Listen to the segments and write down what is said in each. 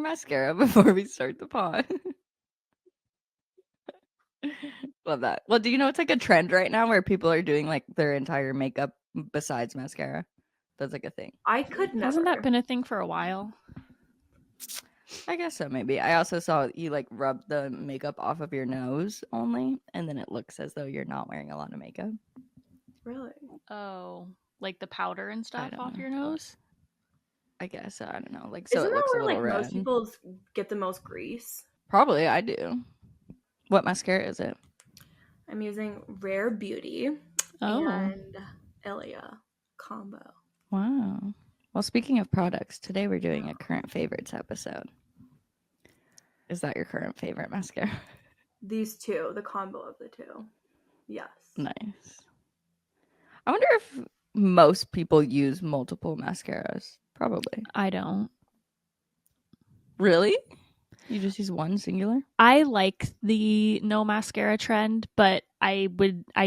mascara before we start the pod. Love that. Well, do you know it's like a trend right now where people are doing like their entire makeup besides mascara? That's like a thing. I could never. Hasn't that been a thing for a while? I guess so, maybe. I also saw you like rub the makeup off of your nose only, and then it looks as though you're not wearing a lot of makeup. Really? Oh, like the powder and stuff don't off know. your nose? I guess I don't know. Like, so Isn't it that looks a where little like red. most people get the most grease? Probably, I do. What mascara is it? I'm using Rare Beauty and Ilia combo. Wow. Well, speaking of products, today we're doing a current favorites episode. Is that your current favorite mascara? These two, the combo of the two. Yes. Nice. I wonder if most people use multiple mascaras. Probably. I don't. Really? You just use one singular? I like the no mascara trend, but I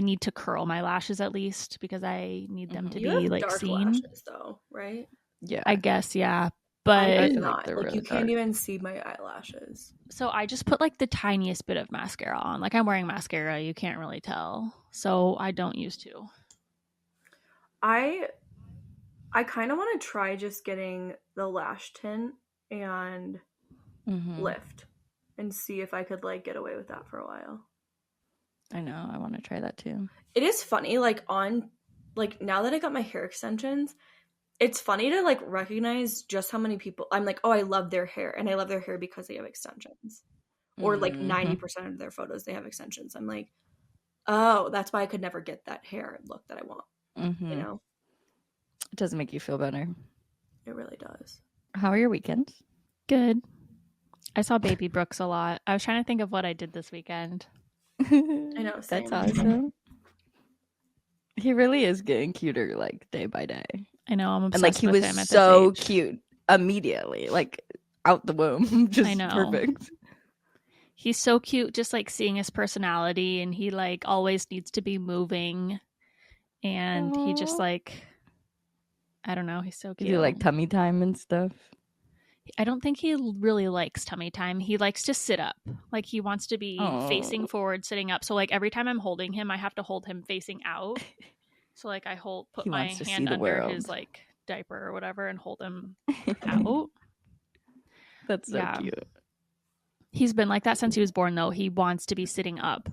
need to curl my lashes at least because I need them to You be have like dark seen. lashes though, right? Yeah. I guess, yeah. But I feel do like not. they're Like really you can't dark. even see my eyelashes. so I just put like the tiniest bit of mascara on. Like I'm wearing mascara, you can't really tell. So I don't use to. I kind of want to try just getting the lash tint and lift and see if I could like get away with that for a while. I know. I want to try that too. It is funny, like on like now that I got my hair extensions, it's funny to like recognize just how many people I'm like, oh, I love their hair, and I love their hair because they have extensions. Or like 90% of their photos they have extensions. I'm like, oh, that's why I could never get that hair look that I want. You know? It does make you feel better. It really does. How are your weekends? Good. I saw Baby Brooks a lot. I was trying to think of what I did this weekend. I know, same. That's awesome. He really is getting cuter like day by day. I know, I'm obsessed And like he with was him at so this age. cute immediately, like out the womb. Just I know. perfect. He's so cute, just like seeing his personality, and he like always needs to be moving, and he just Aw. like, I don't know, he's so Does cute. he like tummy time and stuff? I don't think he really likes tummy time. He likes to sit up. Like he wants to be facing forward, sitting up. So like every time I'm holding him, I have to hold him facing out. So like I put He my wants to see hand the under world. his like diaper or whatever and hold him out. That's so Yeah. cute. He's been like that since he was born though. He wants to be sitting up.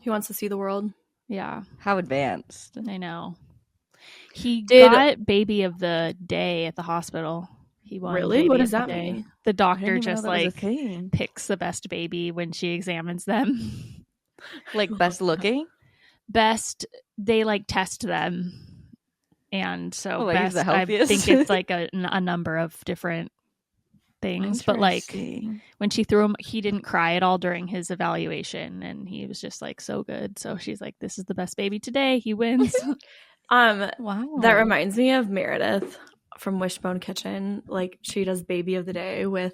He wants to see the world. Yeah, How advanced. I know. He Did- got baby of the day at the hospital. He won Really? baby What of does the that day. mean? The I doctor didn't even just know that was a like thing. picks the best baby when she examines them. Like best looking. Best, they like test them, and so Oh, like he's best. the I healthiest? think it's like a number of different things. But like Interesting. when she threw him, he didn't cry at all during his evaluation, and he was just like so good. So she's like, "This is the best baby today. He wins." Wow. That reminds me of Meredith from Wishbone Kitchen. Like she does baby of the day with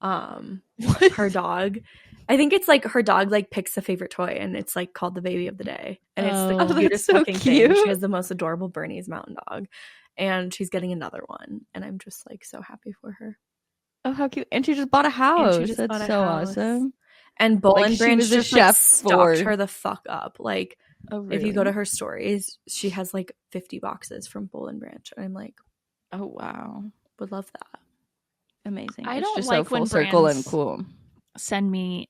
her dog. I think it's like her dog like picks a favorite toy, and it's like called the baby of the day, and it's Oh. the Oh, cutest that's so looking thing. cute. She has the most adorable Bernese Mountain Dog, and she's getting another one, and I'm just like so happy for her. Oh, how cute. And she just bought a house. just That's bought a so house. awesome. And Bowl Like, and she Branch was a just chef like stocked for- her the fuck up. Like Oh, if you go to really? her stories, she has like 50 boxes from Bowl and Branch, and I'm like, Oh, wow. would love that. Amazing. I It's don't just like so full when circle and brands- cool. Send me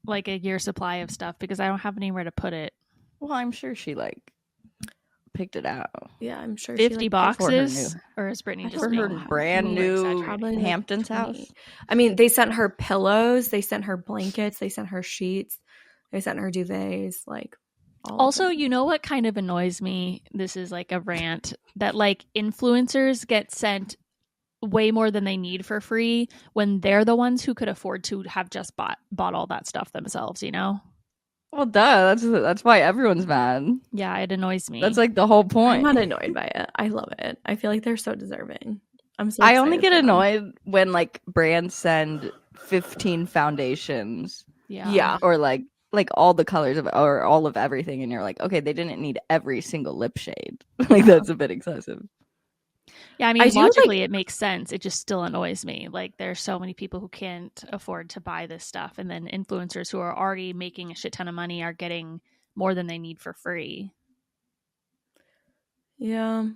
like a year supply of stuff because I don't have anywhere to put it. Well, I'm sure she like picked it out. Yeah, I'm sure 50 she, like, boxes, new- or is Brittany I just For don't her being know. brand over new exaggerating? Probably like Hampton's 20. house. I mean, they sent her pillows, they sent her blankets, they sent her sheets, they sent her duvets, like all of Also, them. you know what kind of annoys me? This is like a rant that like influencers get sent way more than they need for free when they're the ones who could afford to have just bought all that stuff themselves, you know? Well, duh. That's why everyone's mad. Yeah, it annoys me. That's like the whole I'm point. not annoyed by it. I love it. I feel like they're so deserving. I'm so I only excited get for them. annoyed when like brands send 15 foundations Yeah. or like all the colors of or all of everything, and you're like, okay, they didn't need every single lip shade. Like Yeah. that's a bit excessive. Yeah, I I mean, do, like- logically it makes sense. It just still annoys me. Like, there's so many people who can't afford to buy this stuff, and then influencers who are already making a shit ton of money are getting more than they need for free. Yeah.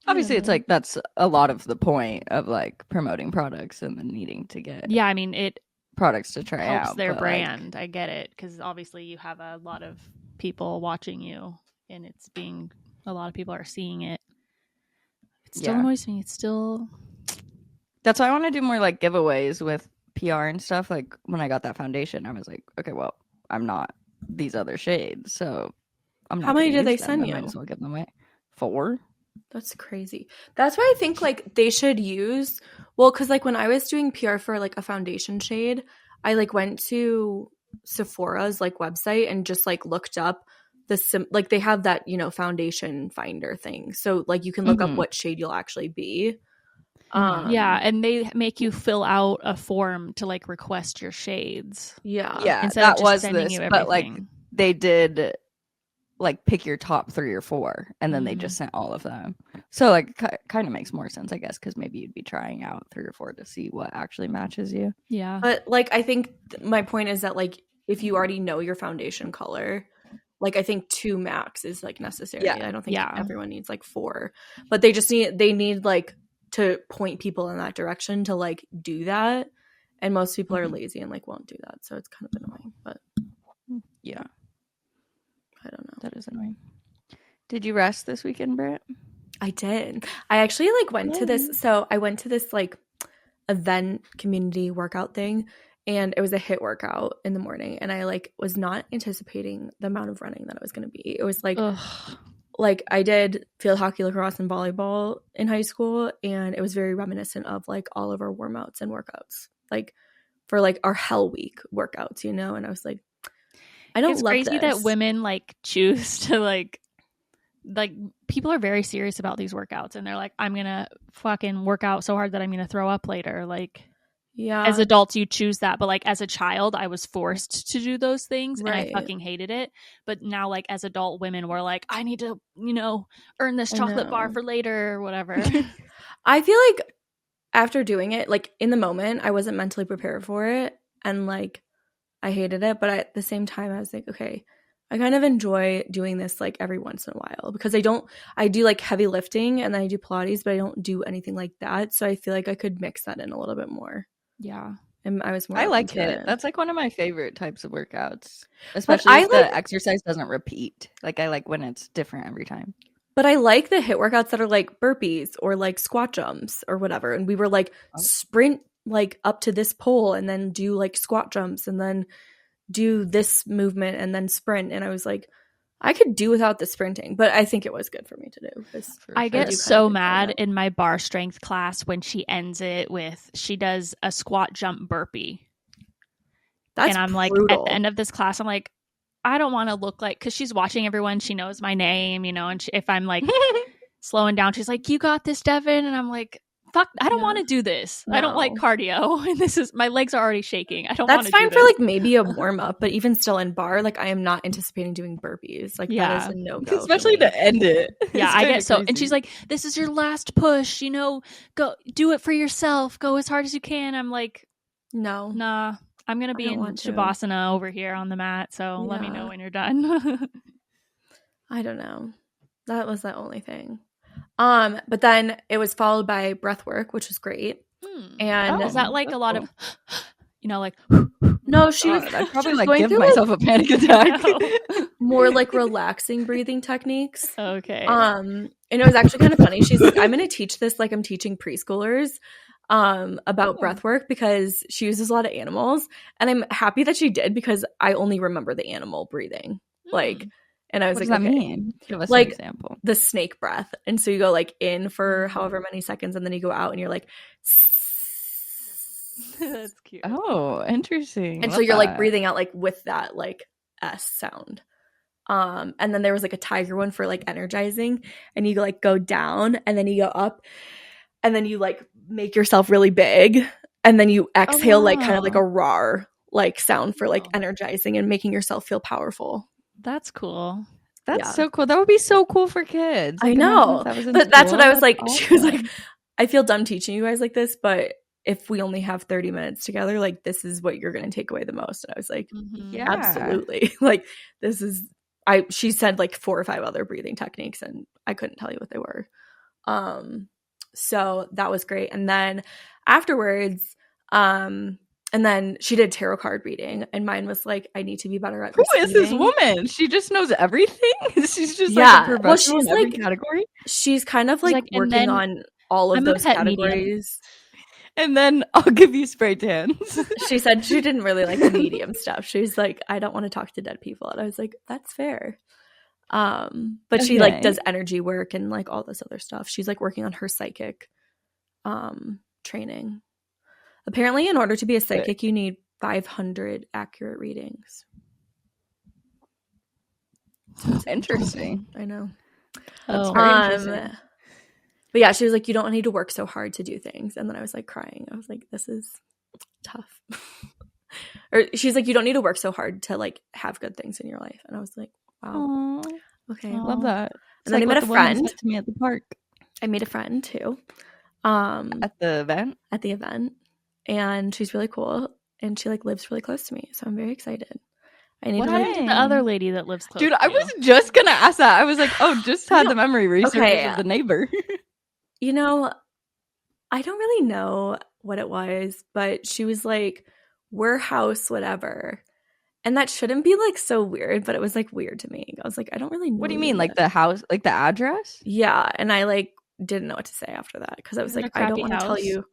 Obviously, it's know. like that's a lot of the point of like promoting products and then needing to get Yeah, I mean, it products to try helps out. their but, like, brand. I get it, because obviously you have a lot of people watching you, and it's being a lot of people are seeing it. It still Yeah. annoys me. It's still that's why I want to do more like giveaways with PR and stuff. Like when I got that foundation, I was like, okay, well, I'm not these other shades, so I'm not. How many gonna did they use them. send I might you? as well give them away. 4. That's crazy. That's why I think like they should use, well, because like when I was doing PR for like a foundation shade, I like went to Sephora's like website and just like looked up like they have that, you know, foundation finder thing. So like you can look up Mhm. what shade you'll actually be. Mhm. yeah, and they make you fill out a form to like request your shades. Yeah. Yeah, Instead that of just was sending this, you but like everything. they did like pick your top 3 or 4 and then they Mhm. just sent all of them. So like kind of makes more sense, I guess, because maybe you'd be trying out 3 or 4 to see what actually matches you. Yeah. But like I think my point is that like if you already know your foundation color, like I think 2 max is like necessary. Yeah. I don't think Yeah. everyone needs like 4. But they need like to point people in that direction to like do that. And most people are Mhm. lazy and like won't do that. So it's kind of annoying, but Yeah, I don't know. that is annoying. Did you rest this weekend, Britt? I did. I actually like went to this. So I went to this like event community workout thing, and it was a HIIT workout in the morning, and I like was not anticipating the amount of running that it was going to be. It was like Ugh. like I did field hockey, lacrosse, and volleyball in high school, and it was very reminiscent of like all of our warm outs and workouts, like for like our Hell Week workouts, you know. And I was like, I don't It's love crazy this. that women like choose to like people are very serious about these workouts, and they're like, I'm gonna fucking work out so hard that I'm gonna throw up later. Like, Yeah. as adults you choose that, but like as a child I was forced to do those things, and I Right. fucking hated it. But now like as adult women we're like, I need to, you know, earn this I chocolate bar know. for later or whatever. I feel like after doing it, like in the moment, I wasn't mentally prepared for it, and like I hated it. But at the same time, I was like, okay, I kind of enjoy doing this like every once in a while, because I do like heavy lifting and then I do Pilates, but I don't do anything like that. So I feel like I could mix that in a little bit more. Yeah. And I was more I open like to it. That's like one of my favorite types of workouts, But especially I if the like exercise doesn't repeat. Like I like when it's different every time. But I like the HIIT workouts that are like burpees or like squat jumps or whatever. And we were like sprint like up to this pole and then do like squat jumps and then do this movement and then sprint. And I was like, I could do without the sprinting, but I think it was good for me to do. I do get kind so of enjoy mad that. in my bar strength class when she ends it with, she does a squat jump burpee. That's and I'm like, at brutal. the end of this class, I'm like, I don't want to look like, because she's watching everyone, she knows my name, you know, and if I'm like slowing down, she's like, you got this, Devin. And I'm like, fuck, I don't want to do this. I don't like No. cardio. And this is, my legs are already shaking. I don't want That's to do fine this. for like maybe a warm up, but even still in bar, like I am not anticipating doing burpees. Like that is a no-go. Especially to end it. Yeah, It's I kinda get so. And crazy. she's like, this is your last push, you know, go do it for yourself. Go as hard as you can. I'm like, No. nah, I'm going to be don't in want to. Shavasana over here on the mat. So let me know Yeah. when you're done. I don't know. That was the only thing. But then it was followed by breath work, which was great. And is that like that's a lot cool. of, you know, like, no, she was, God, I'd she probably was like going give through myself a panic attack. more like relaxing breathing techniques. okay. And it was actually kind of funny. She's like, I'm going to teach this like I'm teaching preschoolers about breath work, because she uses a lot of animals, and I'm happy that she did, because I only remember the animal breathing. Like, and I was What does like, that okay, mean? Give us like an example. the snake breath. And so you go like in for however many seconds, and then you go out and you're like That's cute. Oh, interesting. and so Love you're like that. breathing out like with that like S sound. And then there was like a tiger one for like energizing, and you like go down and then you go up and then you like make yourself really big, and then you exhale like kind of like a roar like sound for like energizing and making yourself feel powerful. That's cool. That's Yeah. so cool. That would be so cool for kids. I Like, imagine know. if that was in But that's what I school. was like. That's She was like, awesome. I feel dumb teaching you guys like this, but if we only have 30 minutes together, like this is what you're going to take away the most. And I was like, Yeah. absolutely. Like this is she said like 4 or 5 other breathing techniques and I couldn't tell you what they were. So that was great. And then afterwards, and then she did tarot card reading and mine was like, I need to be better at Who is this receiving. woman? She just knows everything. She's just Yeah. like a Well, professional she's in every like- category. She's kind of She's like like, and working then on all of I'm a those pet medium. categories. And then I'll give you spray tans. She said she didn't really like the medium stuff. She was like, I don't want to talk to dead people. And I was like, that's fair. But she like Okay. does energy work and like all this other stuff. She's like working on her psychic training. Apparently, in order to be a psychic, you need 500 accurate readings. Interesting. I know. That's Oh. very interesting. But yeah, she was like, you don't need to work so hard to do things. And then I was like crying. I was like, this is tough. Or she's like, you don't need to work so hard to like have good things in your life. And I was like, wow. Aw, Okay. Aw. love that. And then I like met what a the woman friend. said to me at the park I made a friend too. at the event. At the event. And she's really cool. And she like lives really close to me. So I'm very excited. I need What to happened like to the other lady that lives close Dude, to I you? was just gonna ask that. I was like, oh, just had No. the memory resurface Okay. of the neighbor. you know, I don't really know what it was, but she was like, we're house whatever. And that shouldn't be like so weird, but it was like weird to me. I was like, I don't really know. What do you you mean? Like yet. the house, like the address? Yeah. And I like didn't know what to say after that because I was Is it like, a I don't crappy want to tell house? you.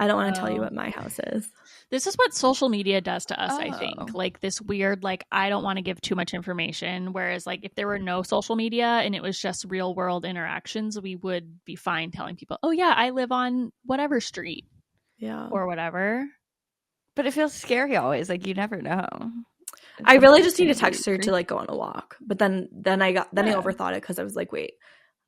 I don't want to tell you Oh. what my house is. This is what social media does to us, I Oh. think. Like this weird, like, I don't want to give too much information. Whereas, like, if there were no social media and it was just real world interactions, we would be fine telling people, oh, yeah, I live on whatever street Yeah. or whatever. But it feels scary always. Like you never know. I really just need to It's gonna be text her to creepy. like go on a walk. But then I Yeah. overthought it because I was like, wait,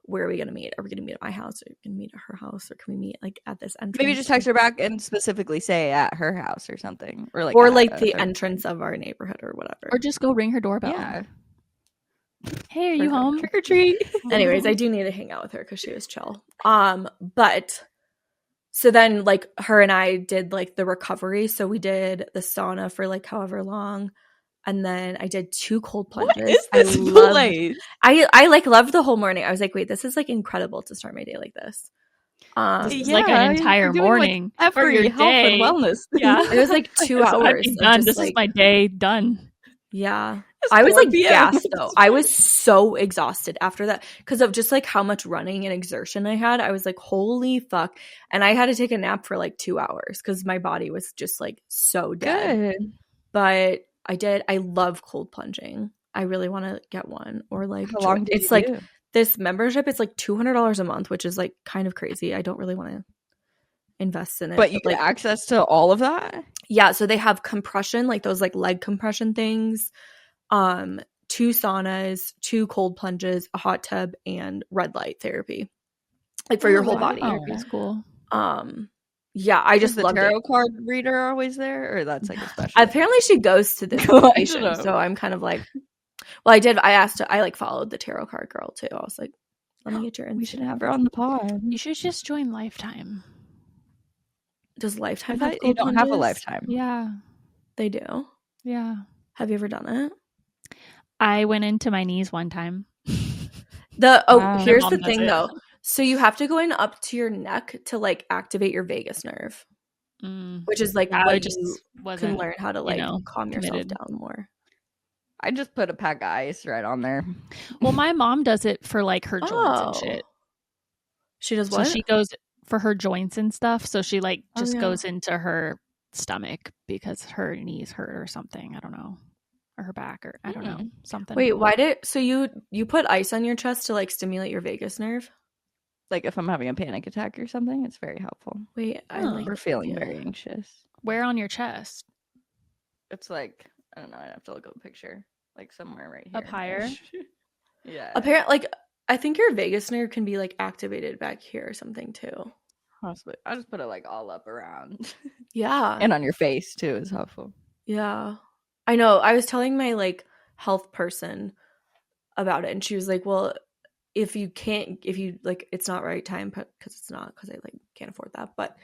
where are we gonna meet? Are we gonna meet at my house? Are we gonna meet at her house? Or can we meet like at this entrance? Maybe just text her back and specifically say at her house or something, or like or at like the her- entrance of our neighborhood or whatever. Or just go ring her doorbell. Yeah. Hey, are you Perfect. home? Trick or treat. Anyways, I do need to hang out with her because she was chill. But so then like her and I did like the recovery. So we did the sauna for like however long. And then I did 2 cold plunges. What is this place? I like loved the whole morning. I was like, wait, this is like incredible to start my day like this. This is like an entire you're doing, like, morning for every your health day. and wellness. Yeah. It was like 2 This is hours. me of done. just, This like- is my day done. Yeah. It's I was 4 like p.m. gassed though. I was so exhausted after that because of just like how much running and exertion I had. I was like, holy fuck. And I had to take a nap for like 2 hours because my body was just like so dead. Good. But I love cold plunging. I really want to get one or like How long did it's you like do? this membership. It's like $200 a month, which is like kind of crazy. I don't really want to invest in it. But you like get access to all of that? yeah, so they have compression, like those like leg compression things, 2 saunas, 2 cold plunges, a hot tub, and red light therapy, like for your whole body. Therapy is cool. Yeah, I Is just the loved tarot it. card reader always there, or that's like a special? Apparently, she goes to this I don't location, know. so I'm kind of like, well, I like followed the tarot card girl too. I was like, let me get your We should Instagram. have her on the pod. You should just join Lifetime. Does I Lifetime thought have you cold don't have a plunges? lifetime. Yeah. They do. Yeah. Have you ever done it? I went into my knees one time. Wow. Here's My the mom does thing it. though. So you have to go in up to your neck to like activate your vagus nerve, which is like Yeah, I what just you wasn't can learn how to like know, calm yourself committed. down more. I just put a pack of ice right on there. Well, my mom does it for like her joints and shit. She does So what? she goes for her joints and stuff. So she like Oh, just yeah. goes into her stomach because her knees hurt or something. I don't know. Or her back or I don't know. Something. Wait, so you put ice on your chest to like stimulate your vagus nerve? Like if I'm having a panic attack or something, it's very helpful. Wait, I Huh. like We're feeling yeah. very anxious. Where on your chest? It's like, I don't know, I'd have to look up a picture. Like somewhere right here. Up higher? Yeah. Apparently, like I think your vagus nerve can be like activated back here or something too. Possibly. I just put it like all up around. Yeah. And on your face too is helpful. Yeah. I know. I was telling my like health person about it, and she was like, well, if you like, it's not right time, because it's not, because I like can't afford that, but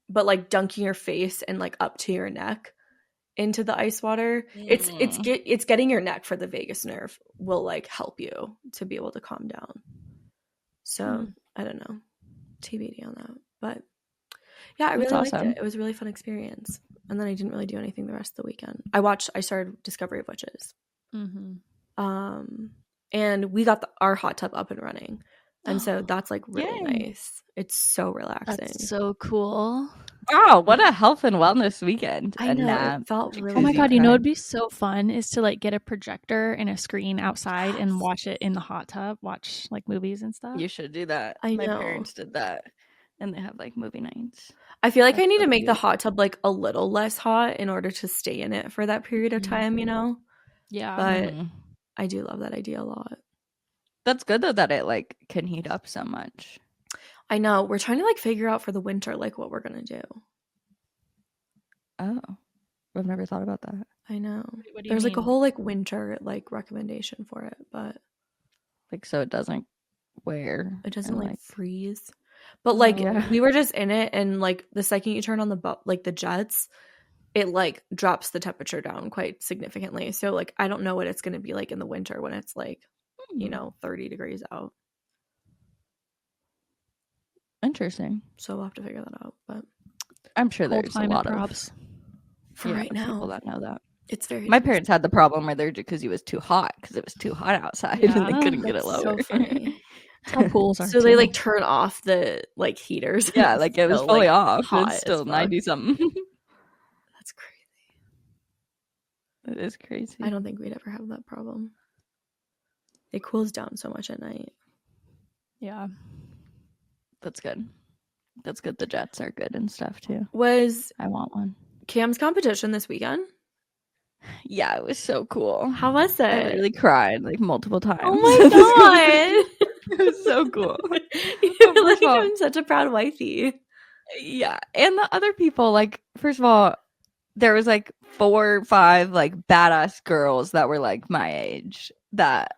like dunking your face and like up to your neck into the ice water, it's getting your neck for the vagus nerve will like help you to be able to calm down. So I don't know, TBD on that, but yeah, I really liked it. It was a really fun experience. And then I didn't really do anything the rest of the weekend. I started Discovery of Witches. And we got our hot tub up and running. And so that's like really nice. It's so relaxing. That's so cool. Oh, what a health and wellness weekend. I know. It felt really Oh my God, you know what'd be so fun is to like get a projector and a screen outside and watch it in the hot tub, watch like movies and stuff. You should do that. I My know. parents did that. And they have like movie nights. I feel like I need to make the hot tub like a little less hot in order to stay in it for that period of time, you know? Yeah. But I do love that idea a lot. That's good though that it like can heat up so much. I know. We're trying to like figure out for the winter like what we're gonna do. Oh, I've never thought about that. I know. What do you There's mean? like a whole like winter like recommendation for it, but Like so it doesn't wear. it doesn't and, like freeze. But like yeah. we were just in it, and like the second you turn on the jets, it like drops the temperature down quite significantly. So like I don't know what it's gonna be like in the winter when it's like, you know, 30 degrees out. Interesting. So we'll have to figure that out. But I'm sure Cold there's a climate lot props. for right now, people that know that. it's very My parents had the problem where they're because it was too hot outside and they couldn't get it that's lower. so funny. That's how pools are. So they like turn off the like heaters. Yeah, like it was still, fully like, off. hot It's as still fuck. 90 something. That's crazy. It is crazy. I don't think we'd ever have that problem. It cools down so much at night. Yeah. That's good. That's good. The jets are good and stuff too. Was I want one. Cam's competition this weekend? Yeah, it was so cool. How was it? I literally cried like multiple times. Oh my god. It was so cool. You're like I'm such a proud wifey. Yeah. And the other people, like, first of all, there was like 4 or 5 like badass girls that were like my age that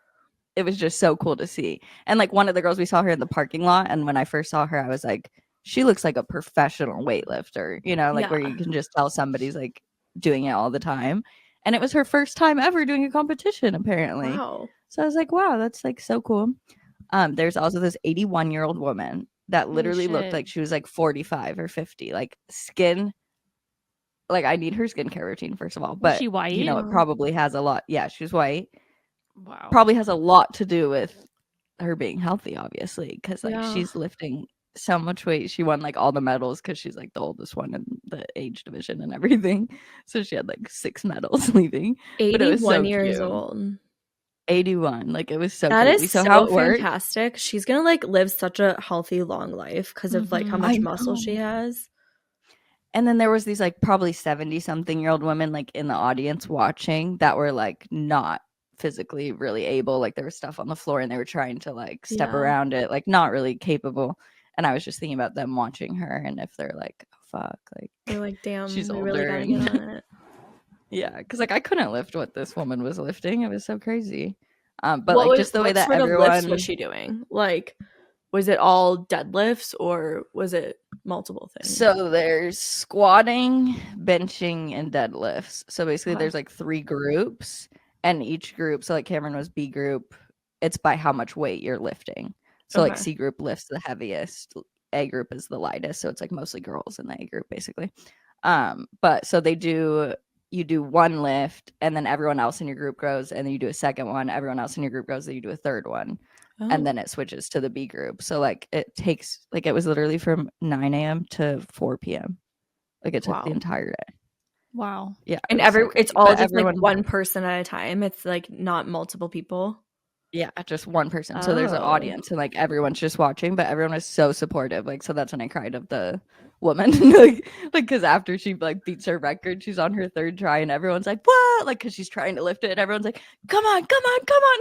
it was just so cool to see. And like one of the girls, we saw her in the parking lot, and when I first saw her, I was like, she looks like a professional weightlifter, you know, like where you can just tell somebody's like doing it all the time. And it was her first time ever doing a competition, apparently. Wow. So I was like, wow, that's like so cool. There's also this 81-year-old woman that literally looked like she was like 45 or 50, like skin. Like I need her skincare routine, first of all. But was she white? you know, it probably has a lot. Yeah, she was white. Wow. Probably has a lot to do with her being healthy, obviously, because like she's lifting so much weight. She won like all the medals because she's like the oldest one in the age division and everything. So she had like 6 medals leaving. 81 years old. 81. Like it was so that crazy. is so so how it worked, fantastic. She's gonna like live such a healthy long life because of like how much muscle she has. And then there was these like probably 70-something-year-old women like in the audience watching that were like not physically really able. Like there was stuff on the floor and they were trying to like step around it, like not really capable. And I was just thinking about them watching her, and if they're like, oh, fuck, like they're like, damn, she's older. really gotta get on it. Yeah, because like I couldn't lift what this woman was lifting. It was so crazy. But like just the way that everyone lifts was she doing? Like, was it all deadlifts or was it multiple things? So there's squatting, benching, and deadlifts. So basically there's like 3 groups, and each group, so like Cameron was B group, it's by how much weight you're lifting. So like C group lifts the heaviest, A group is the lightest, so it's like mostly girls in the A group basically. But so you do 1 lift, and then everyone else in your group goes, and then you do a second one, everyone else in your group goes, then you do a third one. And then it switches to the B group. So like it takes like it was literally from 9 a.m. to 4 p.m. Like it took the entire day. Wow. Yeah. And it's all just like one person at a time. It's like not multiple people. Yeah, just one person. So there's an audience and like everyone's just watching, but everyone was so supportive. Like so that's when I cried of the woman. like because after she like beats her record, she's on her 3rd try and everyone's like, what? Like because she's trying to lift it and everyone's like, come on,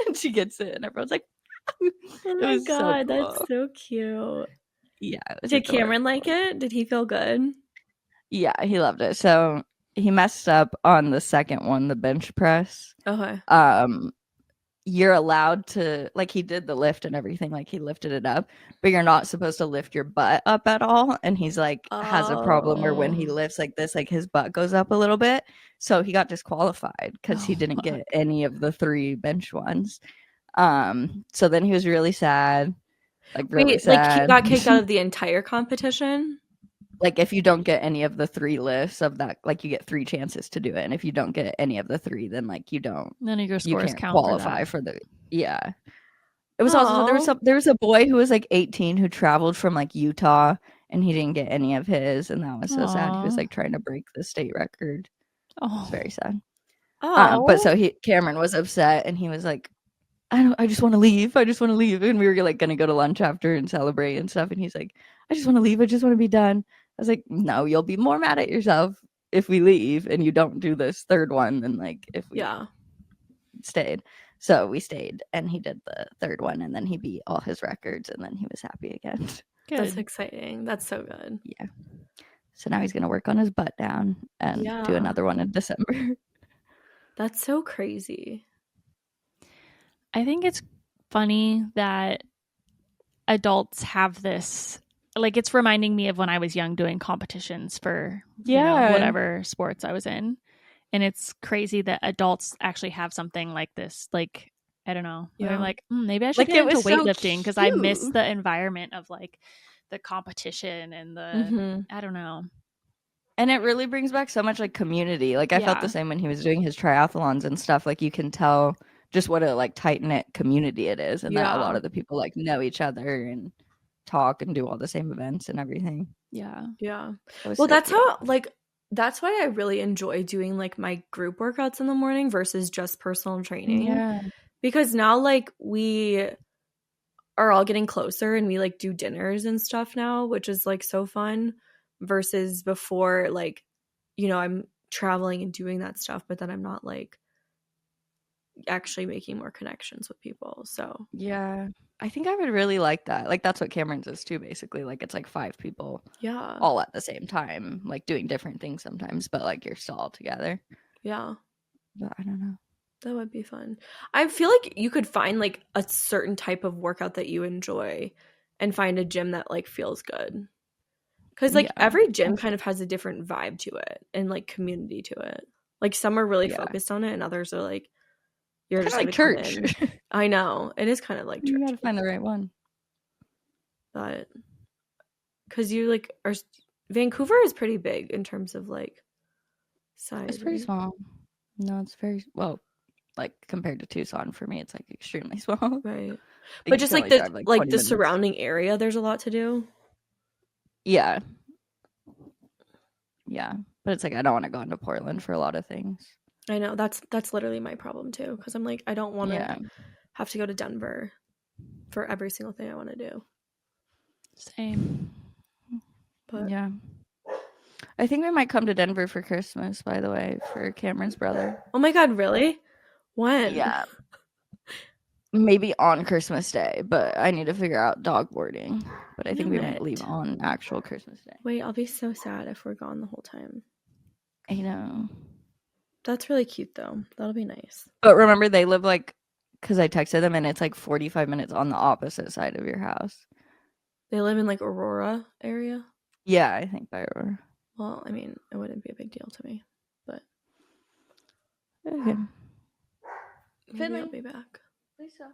and she gets it and everyone's like, oh my god, so cool. That's so cute. Yeah. Did Cameron like it? Did he feel good? Yeah, he loved it. So he messed up on the second one, the bench press. Okay. you're allowed to, like, he did the lift and everything, like he lifted it up, but you're not supposed to lift your butt up at all. And he's like has a problem where when he lifts like this, like his butt goes up a little bit. So he got disqualified because he didn't get any of the 3 bench ones. So then he was really sad, like really Wait, sad. like he got kicked out of the entire competition? Like if you don't get any of the 3 lifts of that, like you get 3 chances to do it, and if you don't get any of the 3, then like you don't, none of your scores can't count qualify for the yeah. It was also there was a boy who was like 18 who traveled from like Utah, and he didn't get any of his, and that was so sad. He was like trying to break the state record. It's very sad. But so Cameron was upset, and he was like, I just want to leave. I just want to leave. And we were like gonna go to lunch after and celebrate and stuff. And he's like, I just want to leave. I just want to be done. I was like, no, you'll be more mad at yourself if we leave and you don't do this 3rd one than like if we stayed. So we stayed, and he did the 3rd one, and then he beat all his records, and then he was happy again. Good. That's exciting. That's so good. Yeah. So now he's gonna work on his butt down and do another one in December. That's so crazy. I think it's funny that adults have this, like, it's reminding me of when I was young doing competitions for you know, whatever sports I was in. And it's crazy that adults actually have something like this. Like, I don't know. I'm like, maybe I should get into weightlifting because I miss the environment of like the competition and the, I don't know. And it really brings back so much like community. Like I felt the same when he was doing his triathlons and stuff. Like you can tell just what a like tight-knit community it is, and that a lot of the people like know each other and talk and do all the same events and everything. Well, so that's cute. How like that's why I really enjoy doing like my group workouts in the morning versus just personal training. Because now like we are all getting closer, and we like do dinners and stuff now, which is like so fun, versus before, like, you know, I'm traveling and doing that stuff, but then I'm not like actually making more connections with people. So I think I would really like that. Like that's what Cameron's is too, basically. Like it's like 5 people all at the same time, like doing different things sometimes, but like you're still all together. But I don't know. That would be fun. I feel like you could find like a certain type of workout that you enjoy and find a gym that like feels good. Because like every gym kind of has a different vibe to it and like community to it. Like some are really focused on it, and others are like, you're just like church. I know. It is kind of like church. You gotta find the right one. But because you like are, Vancouver is pretty big in terms of like size. It's pretty small. No, it's very well, like compared to Tucson, for me, it's like extremely small. Right. But just like the like the surrounding area, there's a lot to do. Yeah. But it's like I don't want to go into Portland for a lot of things. I know. That's literally my problem too, because I'm like, I don't want to have to go to Denver for every single thing I want to do. Same. But I think we might come to Denver for Christmas, by the way, for Cameron's brother. Oh my God, really? When? Yeah. Maybe on Christmas Day, but I need to figure out dog boarding. But I think we might leave on actual Christmas Day. Wait, I'll be so sad if we're gone the whole time. I know. That's really cute, though. That'll be nice. But remember, they live like, because I texted them, and it's like 45 minutes on the opposite side of your house. They live in like Aurora area? Yeah, I think by Aurora. Well, I mean, it wouldn't be a big deal to me, but. Okay. Maybe I'll be back. Lisa.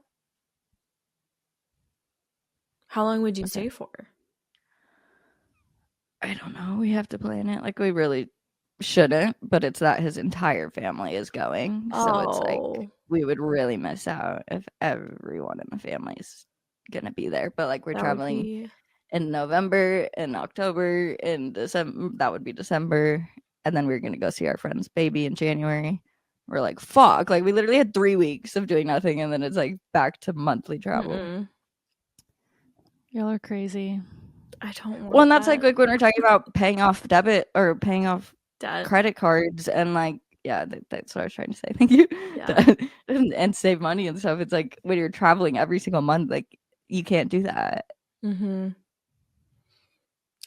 How long would you stay for? I don't know. We have to plan it. Like, we really shouldn't, but it's that his entire family is going. So it's like we would really miss out if everyone in the family is going to be there. But like we're traveling in November and October and December. That would be December. And then we're going to go see our friend's baby in January. We're like, fuck. Like we literally had 3 weeks of doing nothing. And then it's like back to monthly travel. Y'all are crazy. I don't want Well, and that's like when we're talking about paying off debit or paying off debt, credit cards, and like, that's what I was trying to say. Thank you. And save money and stuff. It's like when you're traveling every single month, like you can't do that.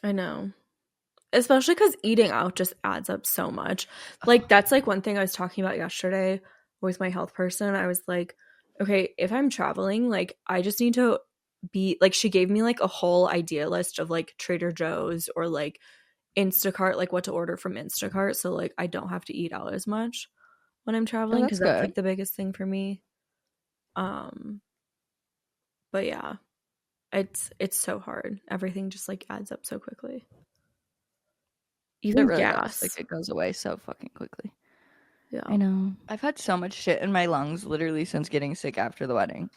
I know. Especially because eating out just adds up so much. Like that's like one thing I was talking about yesterday with my health person. I was like, Okay, if I'm traveling, like I just need to be like, she gave me like a whole idea list of like Trader Joe's or like Instacart, like what to order from Instacart, so like I don't have to eat out as much when I'm traveling, because that's like the biggest thing for me. But yeah, it's so hard. Everything just like adds up so quickly. Even it really gas, does. Like it goes away so fucking quickly. yeah, I know. I've had so much shit in my lungs literally since getting sick after the wedding.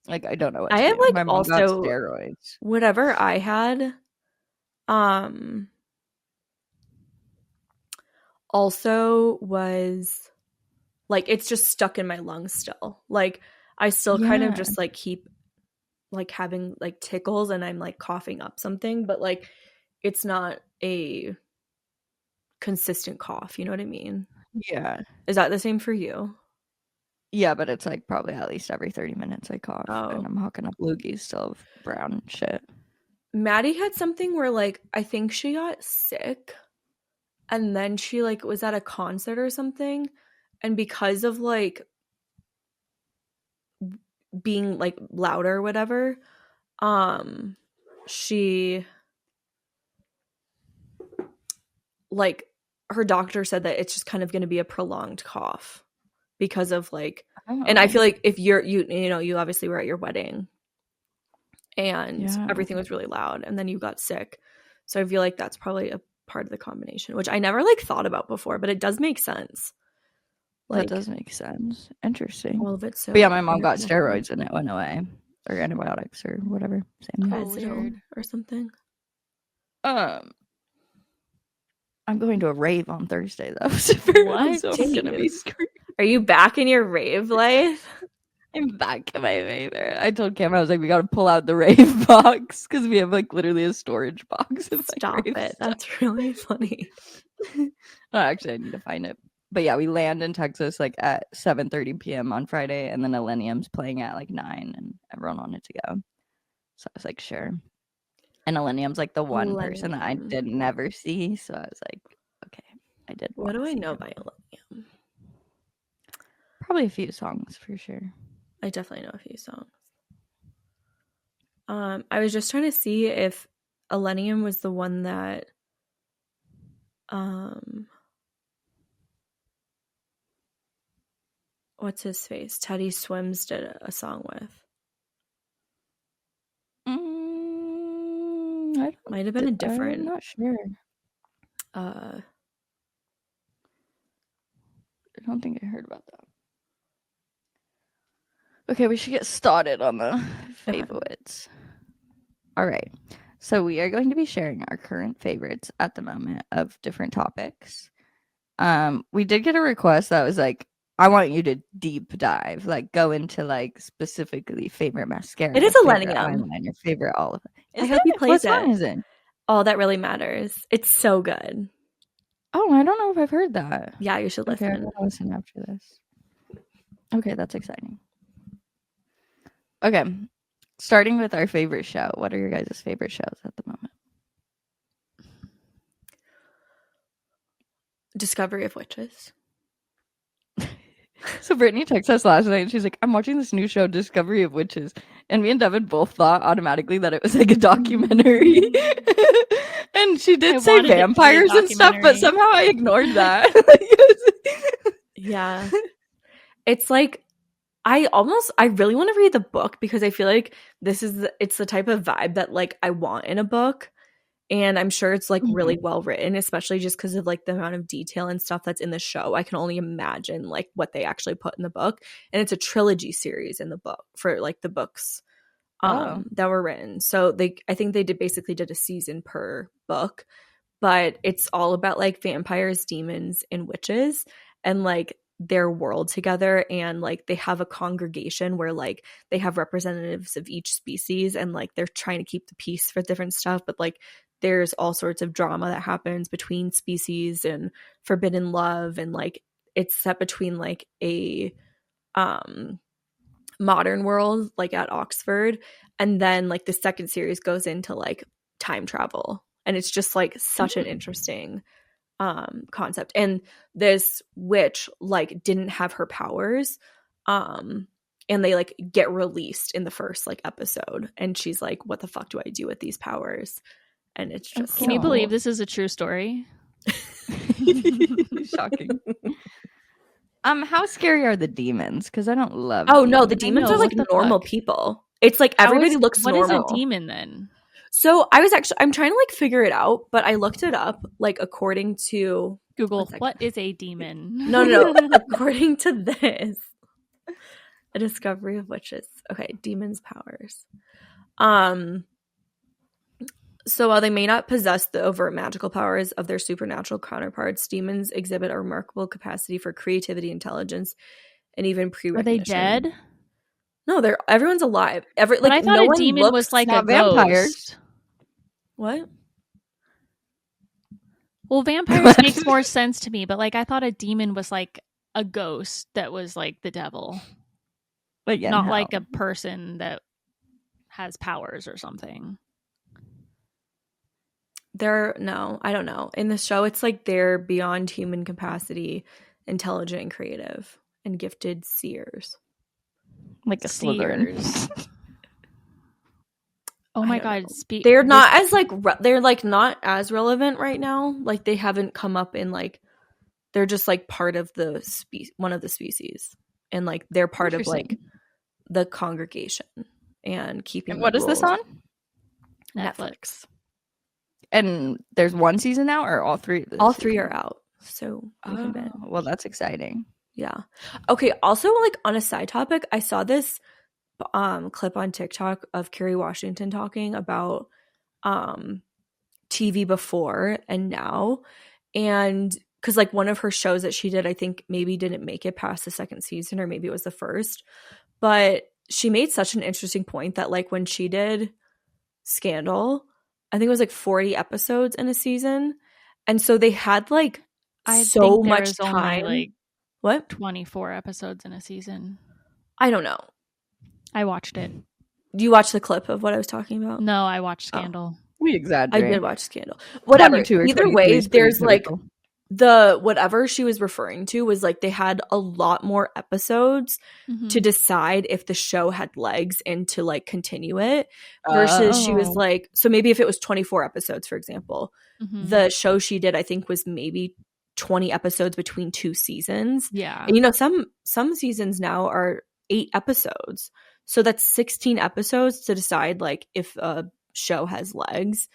Like I don't know what to have do. like My mom got also steroids. whatever I had. Also was like, it's just stuck in my lungs still. Like I still kind of just like keep like having like tickles and I'm like coughing up something, but like it's not a consistent cough, you know what I mean? Yeah. Is that the same for you? Yeah, but it's like probably at least every 30 minutes I cough and I'm hawking up loogies still of brown shit. Maddie had something where like I think she got sick and then she like was at a concert or something, and because of like being like louder or whatever, she like, her doctor said that it's just kind of going to be a prolonged cough because of like, and I feel like if you know, you obviously were at your wedding and everything was really loud and then you got sick. So I feel like that's probably a part of the combination, which I never like thought about before, but it does make sense. Like, that does make sense. Interesting. all of it. So, but yeah, my mom got steroids and it went away, or antibiotics or whatever. Same thing. Or something. I'm going to a rave on Thursday though. So What? so I'm gonna be screwed. Are you back in your rave life? I'm back in my rave. I told Cam, I was like, we gotta pull out the rave box because we have like literally a storage box of Stop it. Stuff. That's really funny. Oh, actually, I need to find it. But yeah, we land in Texas like at 7:30 p.m. on Friday, and then Millennium's playing at like 9, and everyone wanted to go. So I was like, sure. And Millennium's like the one person that I did never see, so I was like, okay, I did. What do I know by Millennium? Probably a few songs for sure. I definitely know a few songs. I was just trying to see if Millennium was the one that what's his face? Teddy Swims did a song with. Might have been a different. I'm not sure. I don't think I heard about that. Okay, we should get started on the favorites. All right. So we are going to be sharing our current favorites at the moment of different topics. We did get a request that was like, I want you to deep dive, like go into like specifically favorite mascara. It is a Millennium. Eyeliner, favorite all of it. I hope he plays it. What song is it? All That Really Matters. It's so good. Oh, I don't know if I've heard that. Yeah, you should listen. Okay, I'm gonna listen after this. Okay, that's exciting. Okay, starting with our favorite show. What are your guys' favorite shows at the moment? Discovery of Witches. So Brittany texted us last night and she's like, I'm watching this new show, Discovery of Witches. And me and Devin both thought automatically that it was like a documentary. And she did say vampires and stuff, but somehow I ignored that. Yeah. It's like, I really want to read the book because I feel like it's the type of vibe that like I want in a book. And I'm sure it's like really well written, especially just because of like the amount of detail and stuff that's in the show. I can only imagine like what they actually put in the book. And it's a trilogy series in the book for like the books that were written. So I think they did a season per book, but it's all about like vampires, demons, and witches and like their world together. And like they have a congregation where like they have representatives of each species and like they're trying to keep the peace for different stuff, but like there's all sorts of drama that happens between species and forbidden love, and like it's set between like a modern world like at Oxford, and then like the second series goes into like time travel, and it's just like such an interesting concept. And this witch like didn't have her powers and they like get released in the first like episode, and she's like, what the fuck do I do with these powers? And it's just Can you believe this is a true story? Shocking. How scary are the demons? Because I don't love no, the demons are like normal people. It's like everybody looks normal. What is a demon then? So I'm trying to like figure it out, but I looked it up like according to Google. What is a demon? No. According to this, A Discovery of Witches. Okay, demons' powers. So while they may not possess the overt magical powers of their supernatural counterparts, demons exhibit a remarkable capacity for creativity, intelligence, and even pre-recognition. Are they dead? No, everyone's alive. But I thought a demon was like a vampires. What? Well, vampires makes more sense to me, but like I thought a demon was like a ghost that was like the devil. But yeah, not like a person that has powers or something. No, I don't know. In the show, it's like they're beyond human capacity, intelligent and creative, and gifted seers. Like a Slytherin. Oh my god, they're not as like they're like not as relevant right now. Like they haven't come up in like they're just like part of the one of the species, and like they're part of like the congregation and keeping. And what is this on? Netflix. And there's one season now, or all three? All three are out. So well, that's exciting. Yeah. Okay. Also, like on a side topic, I saw this clip on TikTok of Kerry Washington talking about TV before and now, and because like one of her shows that she did, I think maybe didn't make it past the second season, or maybe it was the first, but she made such an interesting point that like when she did Scandal, I think it was like 40 episodes in a season, and so they had like so much time. Only, like, what? 24 episodes in a season. I don't know. I watched it. Do you watch the clip of what I was talking about? No, I watched Scandal. We exaggerate. I did watch Scandal. Whatever. Either way, there's like the whatever she was referring to was like they had a lot more episodes to decide if the show had legs and to like continue it versus she was like, so maybe if it was 24 episodes, for example, the show she did, I think was maybe 20 episodes between 2 seasons. Yeah. And you know, some seasons now are 8 episodes. So that's 16 episodes to decide like if a show has legs.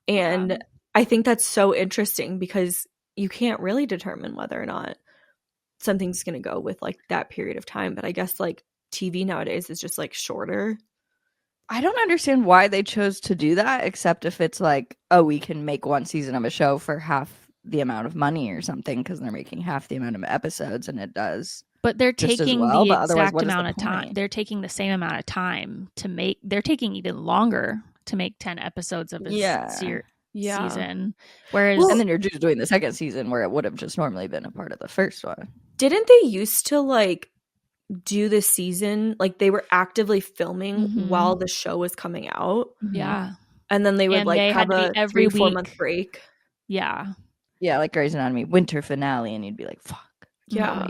And I think that's so interesting because you can't really determine whether or not something's going to go with like that period of time. But I guess like TV nowadays is just like shorter. I don't understand why they chose to do that, except if it's like, oh, we can make one season of a show for half the amount of money or something because they're making half the amount of episodes, and it does. But they're taking the exact amount of time. They're taking the same amount of time to make. They're taking even longer to make 10 episodes of a season. Whereas, and then you're just doing the second season where it would have just normally been a part of the first one. Didn't they used to like do the season like they were actively filming while the show was coming out? Yeah, and then they would like have a every 3-4 month break. Yeah, like Grey's Anatomy winter finale, and you'd be like, "Fuck." Yeah.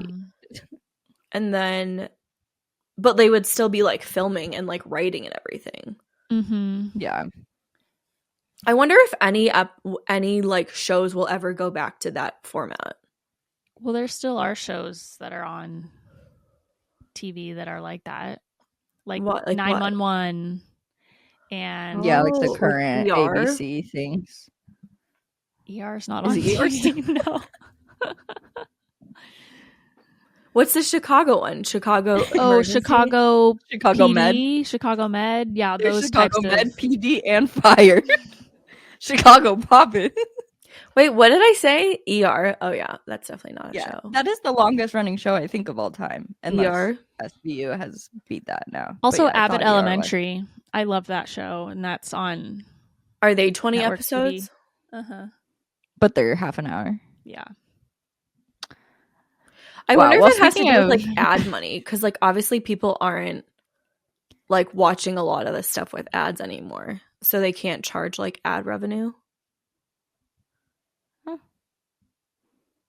And then, but they would still be like filming and like writing and everything. Yeah. I wonder if any like shows will ever go back to that format. Well, there still are shows that are on TV that are like that, like 911, and like the current like ABC things. ER is not on TV. No. What's the Chicago one? Chicago PD, Med. Chicago Med. Yeah, there's those Chicago types Med, of PD, and Fire. Chicago Poppin'. Wait, what did I say? ER. Oh yeah, that's definitely not a show. That is the longest running show I think of all time. And ER SVU has beat that now. Also, Abbott Elementary. I love that show, and that's on. Are they 20 episodes? But they're half an hour. Yeah. I wonder if it has to do with like ad money, because like obviously people aren't like watching a lot of this stuff with ads anymore, so they can't charge like ad revenue.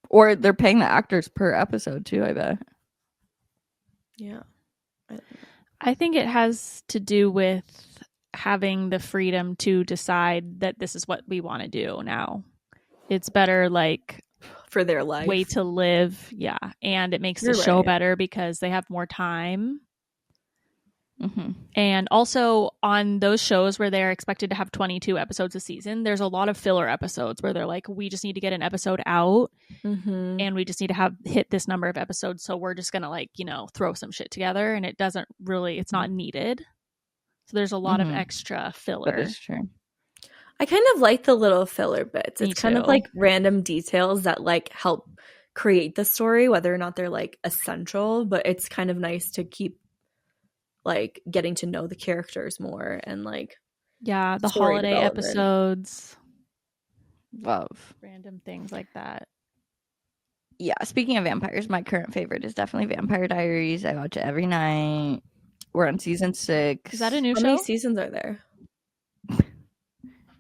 Or they're paying the actors per episode too, I bet. Yeah. I think it has to do with having the freedom to decide that this is what we want to do now. It's better, like, for their life. Way to live. Yeah. And it makes You're the show right. better because they have more time. Mm-hmm. And also on those shows where they're expected to have 22 episodes a season, there's a lot of filler episodes where they're like, we just need to get an episode out and we just need to hit this number of episodes. So we're just going to, like, you know, throw some shit together, and it's not needed. So there's a lot of extra filler. That is true. I kind of like the little filler bits. Me It's kind of too. like random details that like help create the story, whether or not they're like essential, but it's kind of nice to keep like getting to know the characters more and like the story holiday development. episodes, Love random things like that. Yeah, speaking of vampires, my current favorite is definitely Vampire Diaries. I watch it every night. We're on season 6. Is that a new How show? many seasons are there?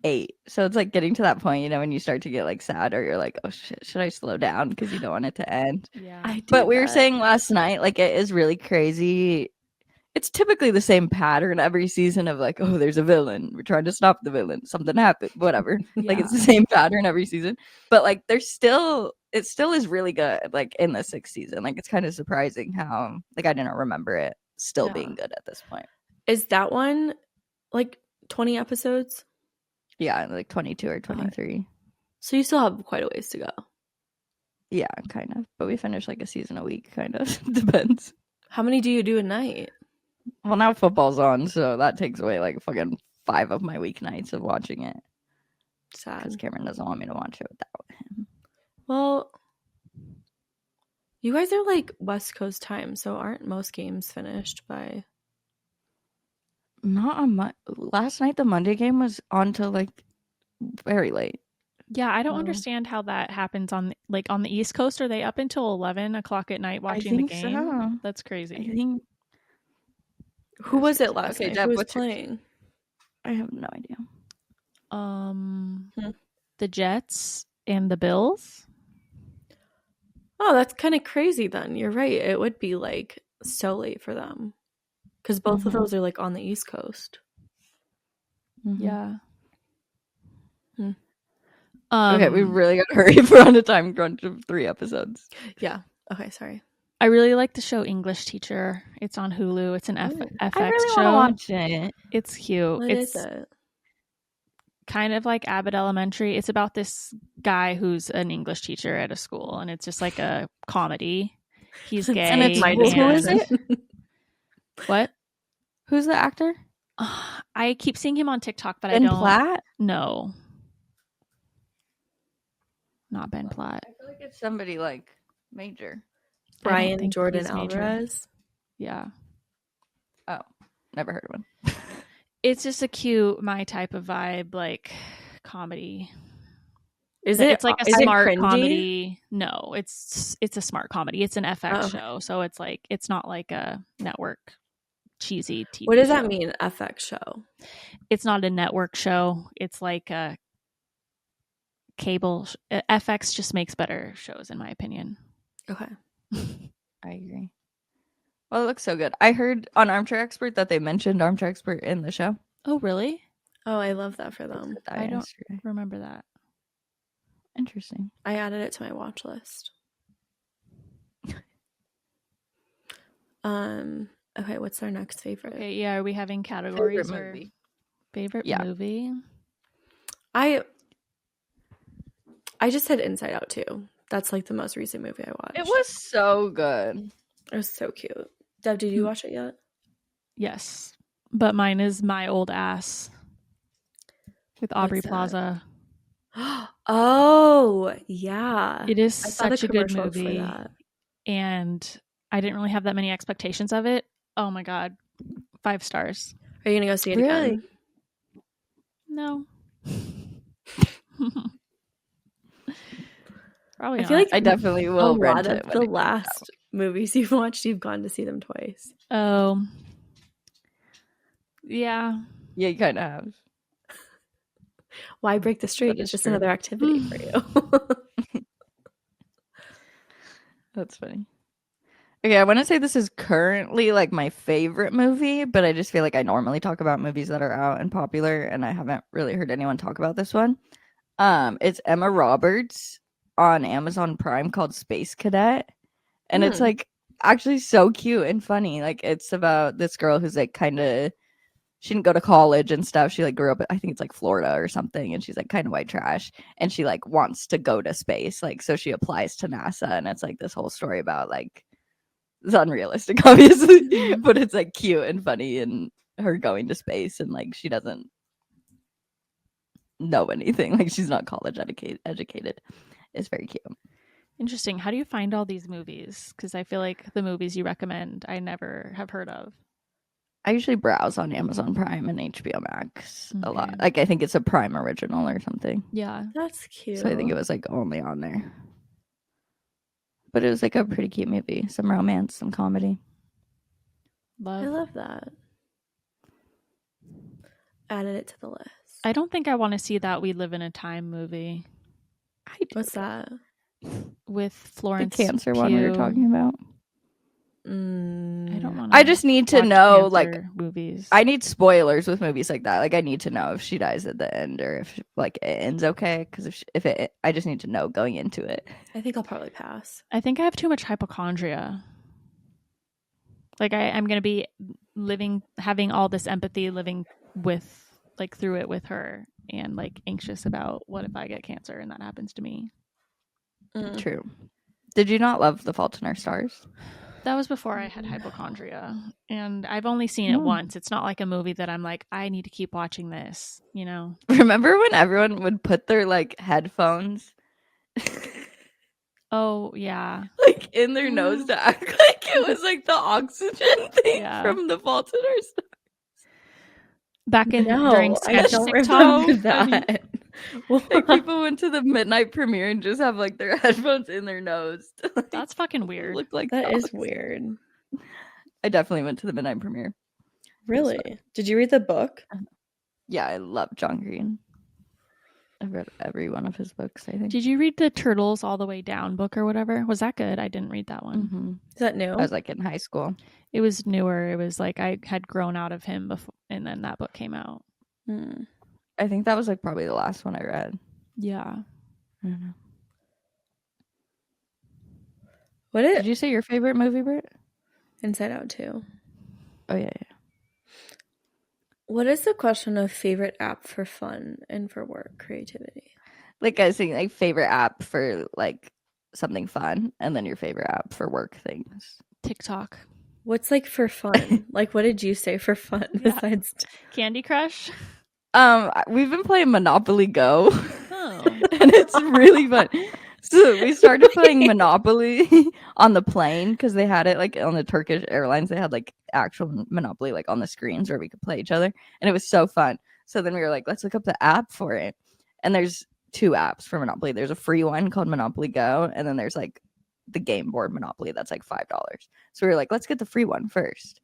8. So it's like getting to that point, you know, when you start to get like sad, or you're like, oh shit, should I slow down because you don't want it to end. Yeah. But we were saying last night, like, it is really crazy. It's typically the same pattern every season of like, oh, there's a villain, we're trying to stop the villain, something happened, whatever. Like, it's the same pattern every season, but like it still is really good. Like in the 6th season, like, it's kind of surprising how, like, I didn't remember it still being good at this point. Is that one like 20 episodes? Yeah, like 22 or 23. So you still have quite a ways to go. Yeah, kind of, but we finish like a season a week, kind of. Depends. How many do you do a night? Well, now football's on, so that takes away like fucking 5 of my weeknights of watching it. Sad. Because Cameron doesn't want me to watch it without him. Well, you guys are like West Coast time, so aren't most games finished by? Not on last night. The Monday game was on till like very late. Yeah, I don't understand how that happens on the East Coast. Are they up until 11 o'clock at night watching the game? So. That's crazy. I think. Who was it last night? Deb, Who was playing? I have no idea. The Jets and the Bills. Oh, that's kind of crazy then. You're right. It would be like so late for them because both of those are like on the East Coast. Yeah. Okay, we really got to hurry if we're on a time crunch of 3 episodes. Yeah. Okay, sorry. I really like the show English Teacher. It's on Hulu. It's an FX I really show. want to watch it. It's cute. What is it? Kind of like Abbott Elementary. It's about this guy who's an English teacher at a school, and it's just like a comedy. He's gay. And it's who is it? What? Who's the actor? I keep seeing him on TikTok, but Ben I don't. Platt? No. Not Ben Platt. I feel like it's somebody like major. Brian Jordan Alvarez. Yeah. Oh, never heard of him. It's just a cute, my type of vibe, like comedy. Is it? It's like a is smart it cringy? comedy. No, it's a smart comedy. It's an FX show, so it's like it's not like a network cheesy TV. What does show. that mean? FX show? It's not a network show. It's like a cable. FX just makes better shows, in my opinion. Okay. I agree. Well, it looks so good. I heard on Armchair Expert that they mentioned Armchair Expert in the show. Oh, really? Oh, I love that for them. I don't remember that. Interesting. I added it to my watch list. Okay, what's our next favorite? Okay, yeah, are we having categories Favorite or movie. favorite movie? I just said Inside Out too. That's like the most recent movie I watched. It was so good. It was so cute. Deb, did you watch it yet? Yes, but mine is My Old Ass with Aubrey Plaza. Oh, yeah. It is I saw such the a good commercial for movie, that. and I didn't really have that many expectations of it. Oh my god, 5 stars. Are you gonna go see it Really? again? No. Probably I feel not. like I definitely will a rent lot it. of the last movies you've watched, you've gone to see them twice. Oh. Yeah. Yeah, you kind of have. Why break the streak? That It's is just true. another activity for you. That's funny. Okay, I want to say this is currently like my favorite movie, but I just feel like I normally talk about movies that are out and popular, and I haven't really heard anyone talk about this one. It's Emma Roberts on Amazon Prime called Space Cadet, and it's like actually so cute and funny. Like it's about this girl who's like kind of she didn't go to college and stuff. She like grew up, I think it's like Florida or something, and she's like kind of white trash, and she like wants to go to space, like so she applies to NASA, and it's like this whole story about like it's unrealistic, obviously, but it's like cute and funny, and her going to space, and like she doesn't know anything, like she's not college educated. It's very cute. Interesting. How do you find all these movies? Because I feel like the movies you recommend I never have heard of. I usually browse on Amazon Prime and HBO Max a lot. Okay. Like I think it's a Prime original or something. Yeah. That's cute. So I think it was like only on there. But it was like a pretty cute movie. Some romance, some comedy. I love that. Added it to the list. I don't think I want to see that We Live in a Time movie What's that? with The Florence cancer one we were Pugh. talking about. I don't want. I just need to know, like, movies. I need spoilers with movies like that. Like, I need to know if she dies at the end or if like it ends okay. Because I just need to know going into it. I think I'll probably pass. I think I have too much hypochondria. Like I'm gonna be having all this empathy, living with like through it with her, and like anxious about what if I get cancer and that happens to me. True. Did you not love The Fault in Our Stars? That was before I had hypochondria, and I've only seen it once. It's not like a movie that I'm like, I need to keep watching this, you know? Remember when everyone would put their like headphones Oh, yeah. like in their nose to act like it was like the oxygen thing from The Fault in Our Stars? Back in during sketch don't TikTok, remember that. Like people went to the midnight premiere and just have like their headphones in their nose. To, like, that's fucking weird. look like That is oxygen. weird. I definitely went to the midnight premiere. Really? Did you read the book? Yeah, I love John Green. I've read every one of his books, I think. Did you read the Turtles All the Way Down book or whatever? Was that good? I didn't read that one. Mm-hmm. Is that new? I was like in high school. It was newer. It was like I had grown out of him before, and then that book came out. I think that was like probably the last one I read. Yeah. I don't know. Did you say your favorite movie, Britt? Inside Out 2. Oh yeah. What is the question of favorite app for fun and for work creativity? Like I was saying, like favorite app for like something fun, and then your favorite app for work things. TikTok. What's like for fun? Like, what did you say for fun besides Candy Crush? We've been playing Monopoly Go. Oh. And it's really fun. So we started playing Monopoly on the plane because they had it like on the Turkish Airlines. They had like actual Monopoly like on the screens where we could play each other, and it was so fun. So then we were like, let's look up the app for it. And there's 2 apps for Monopoly. There's a free one called Monopoly Go, and then there's like the game board Monopoly that's like $5. So we were like, let's get the free one first.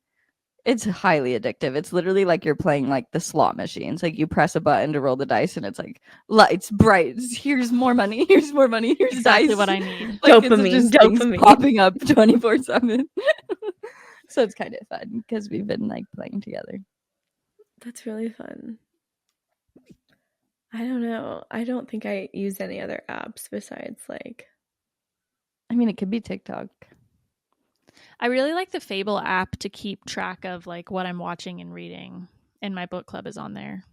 It's highly addictive. It's literally like you're playing like the slot machines. Like you press a button to roll the dice, and it's like lights, bright. Here's more money. Here's more money. Here's exactly dice. what I need. Like, dopamine. It's just Dopamine popping up 24/7. So it's kind of fun because we've been like playing together. That's really fun. I don't know. I don't think I use any other apps besides like. I mean, it could be TikTok. I really like the Fable app to keep track of like what I'm watching and reading, and my book club is on there.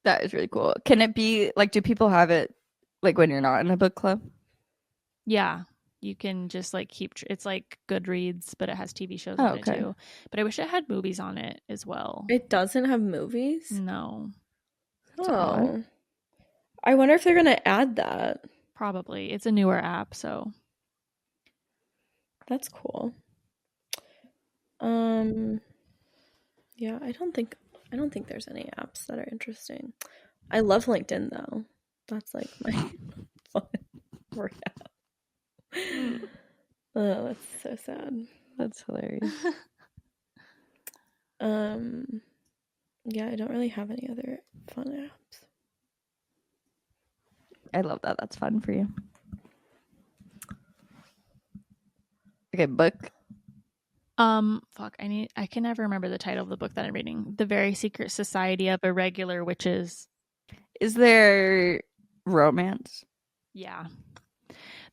That is really cool. Can it be like, do people have it like when you're not in a book club? Yeah, you can just like keep. It's like Goodreads, but it has TV shows on it too. But I wish it had movies on it as well. It doesn't have movies? No. Oh. I wonder if they're gonna add that. Probably. It's a newer app, so that's cool. Yeah, I don't think there's any apps that are interesting. I love LinkedIn though. That's like my fun work app. Oh, that's so sad. That's hilarious. Yeah, I don't really have any other fun apps. I love that. That's fun for you. Okay, book I can never remember the title of the book that I'm reading. The Very Secret Society of Irregular Witches. Is there romance? Yeah.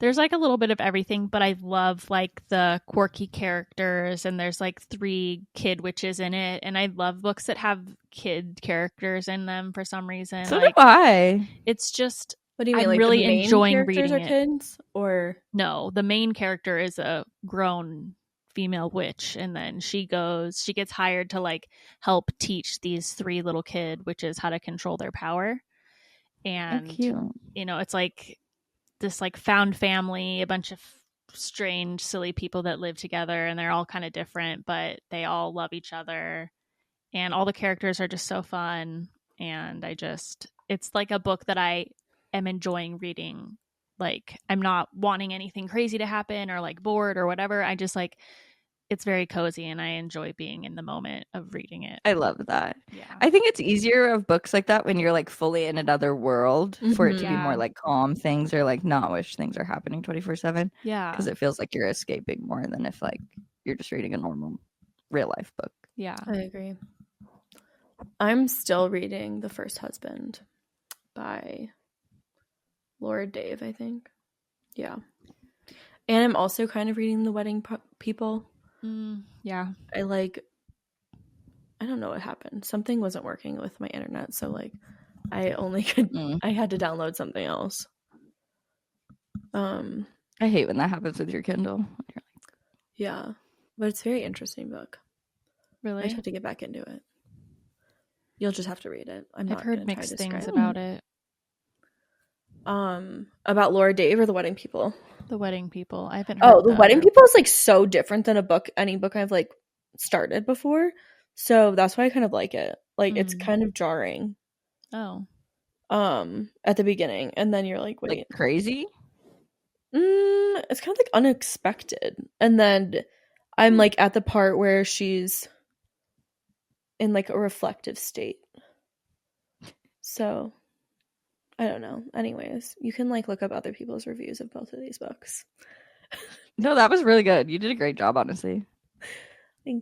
There's like a little bit of everything, but I love like the quirky characters, and there's like 3 kid witches in it, and I love books that have kid characters in them for some reason. So like do I. it's just What do you mean? I'm Like really the main enjoying characters reading are it. kids, or No, the main character is a grown female witch, and then she gets hired to like help teach these 3 little kid witches how to control their power. And cute. you know, it's like this like found family, a bunch of strange silly people that live together, and they're all kind of different, but they all love each other, and all the characters are just so fun. And it's like a book that I am enjoying reading. Like, I'm not wanting anything crazy to happen or like bored or whatever. I just like, it's very cozy, and I enjoy being in the moment of reading it. I love that. Yeah. I think it's easier of books like that when you're like fully in another world for it to be Yeah. more like calm things or like not wish things are happening 24/7. Yeah. Because it feels like you're escaping more than if like you're just reading a normal real life book. Yeah. I agree. I'm still reading The First Husband by Lord Dave, I think. Yeah. And I'm also kind of reading The Wedding People. Yeah. I don't know what happened. Something wasn't working with my internet, so like I only could I had to download something else. I hate when that happens with your Kindle. Yeah. But it's a very interesting book. Really? I just have to get back into it. You'll just have to read it. I've heard mixed things it. about it. About Laura Dave or The Wedding People? The Wedding People. I haven't heard. Oh, The Wedding People is like so different than any book I've like started before. So that's why I kind of like it. Like it's kind of jarring. Oh. At the beginning, and then you're like, wait, like crazy? It's kind of like unexpected. And then I'm like at the part where she's in like a reflective state. So I don't know. Anyways, you can like look up other people's reviews of both of these books. No, that was really good. You did a great job, honestly.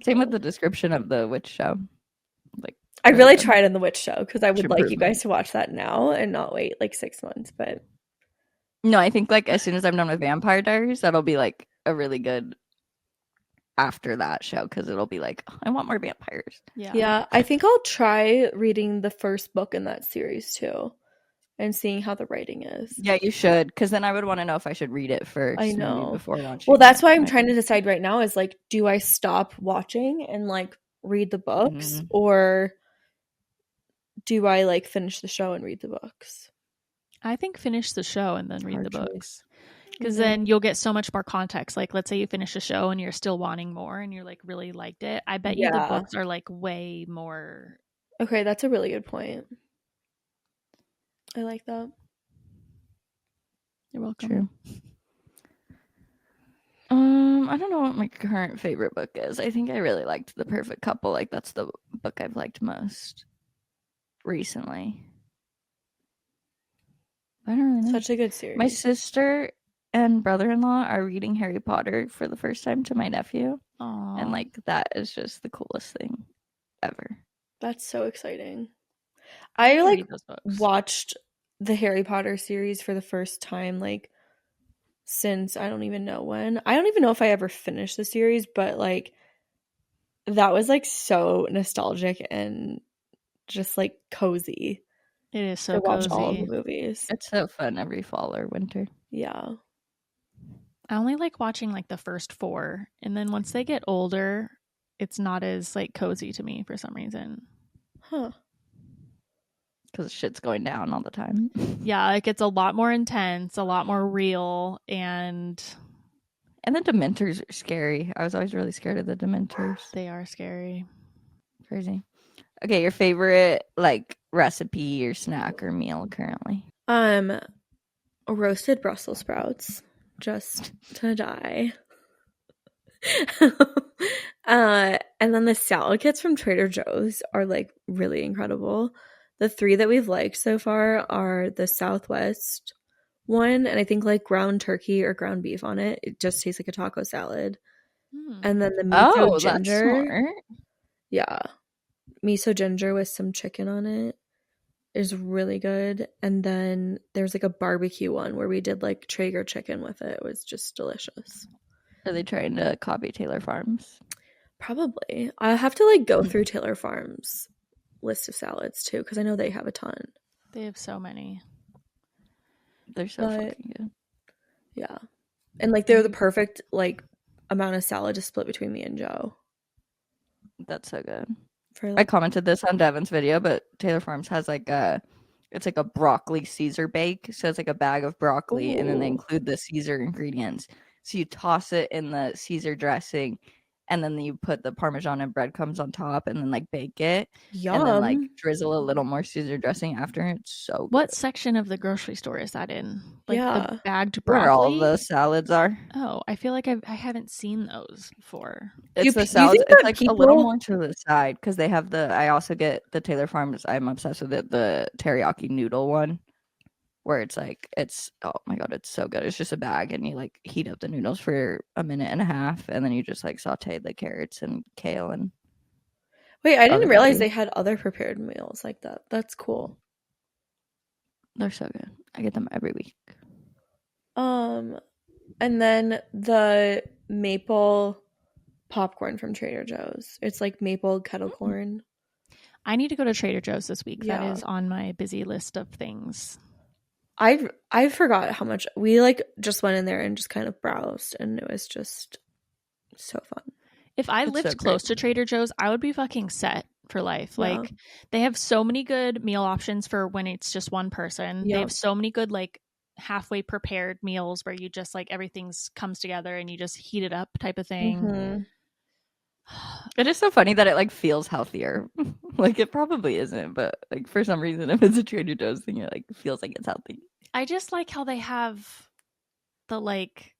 Same with the description of the witch show. Like I really tried in the witch show because I would like you improvement. guys to watch that now and not wait like 6 months. But no, I think like as soon as I'm done with Vampire Diaries, that'll be like a really good after that show because it'll be like, oh, I want more vampires. Yeah, I think I'll try reading the first book in that series too and seeing how the writing is. Yeah, you should, because then I would want to know if I should read it first. I know. Before watching. Well, that's why I'm trying to decide right now is like, do I stop watching and like read the books, or do I like finish the show and read the books? I think finish the show and then read the books. Because then you'll get so much more context. Like, let's say you finish a show and you're still wanting more and you're like really liked it. I bet you the books are like way more. Okay, that's a really good point. I like that. You're welcome. True. I don't know what my current favorite book is. I think I really liked The Perfect Couple. Like that's the book I've liked most recently. I don't really know. Such a good series. My sister and brother-in-law are reading Harry Potter for the first time to my nephew. Aww. And like that is just the coolest thing ever. That's so exciting. I like watched the Harry Potter series for the first time like since I don't even know when. I don't even know if I ever finished the series, but like that was like so nostalgic and just like cozy. It is so to watch cozy. all of the movies. It's so fun every fall or winter. Yeah. I only like watching like the first 4, and then once they get older, it's not as like cozy to me for some reason. Huh. Because shit's going down all the time. Yeah, like it's a lot more intense, a lot more real, and the Dementors are scary. I was always really scared of the Dementors. They are scary. Crazy. Okay, your favorite like recipe or snack or meal currently? Roasted Brussels sprouts, just to die. And then the salad kits from Trader Joe's are like really incredible. The 3 that we've liked so far are the Southwest one, and I think like ground turkey or ground beef on it. It just tastes like a taco salad. And then the miso that's ginger. smart. Yeah. Miso ginger with some chicken on it is really good. And then there's like a barbecue one where we did like Traeger chicken with it. It was just delicious. Are they trying to copy Taylor Farms? Probably. I have to like go through Taylor Farms list of salads too, because I know they have a ton. They have so many. They're so fucking good. Yeah. And like they're the perfect like amount of salad to split between me and Joe. That's so good. For I like, commented this on Devon's video, but Taylor Farms has like it's like a broccoli Caesar bake. So it's like a bag of broccoli, and then they ooh, include the Caesar ingredients. So you toss it in the Caesar dressing, and then you put the Parmesan and breadcrumbs on top, and then like bake it, yum. and then like drizzle a little more Caesar dressing after. It's so good. What section of the grocery store is that in? Like Yeah. the bagged broccoli? Where all the salads are. Oh, I feel like I haven't seen those before. It's the you salads. think It's that like a little people- more to the side because they have the. I also get the Taylor Farms. I'm obsessed with it. The teriyaki noodle one, where it's like oh my god, it's so good. It's just a bag, and you like heat up the noodles for a minute and a half, and then you just like saute the carrots and kale and. Wait, I didn't other realize veggies. they had other prepared meals like that. That's cool. They're so good. I get them every week. And then the maple popcorn from Trader Joe's. It's like maple kettle corn. I need to go to Trader Joe's this week. Yeah. That is on my busy list of things. I forgot how much we like just went in there and just kind of browsed, and it was just so fun. If I It's lived so close great. to Trader Joe's, I would be fucking set for life. Yeah. Like they have so many good meal options for when it's just one person. They Yep. have so many good like halfway prepared meals where you just like everything's comes together and you just heat it up type of thing. Mhm. It is so funny that it like feels healthier. Like it probably isn't, but like for some reason, if it's a Trader Joe's thing, it like feels like it's healthy. I just like how they have the like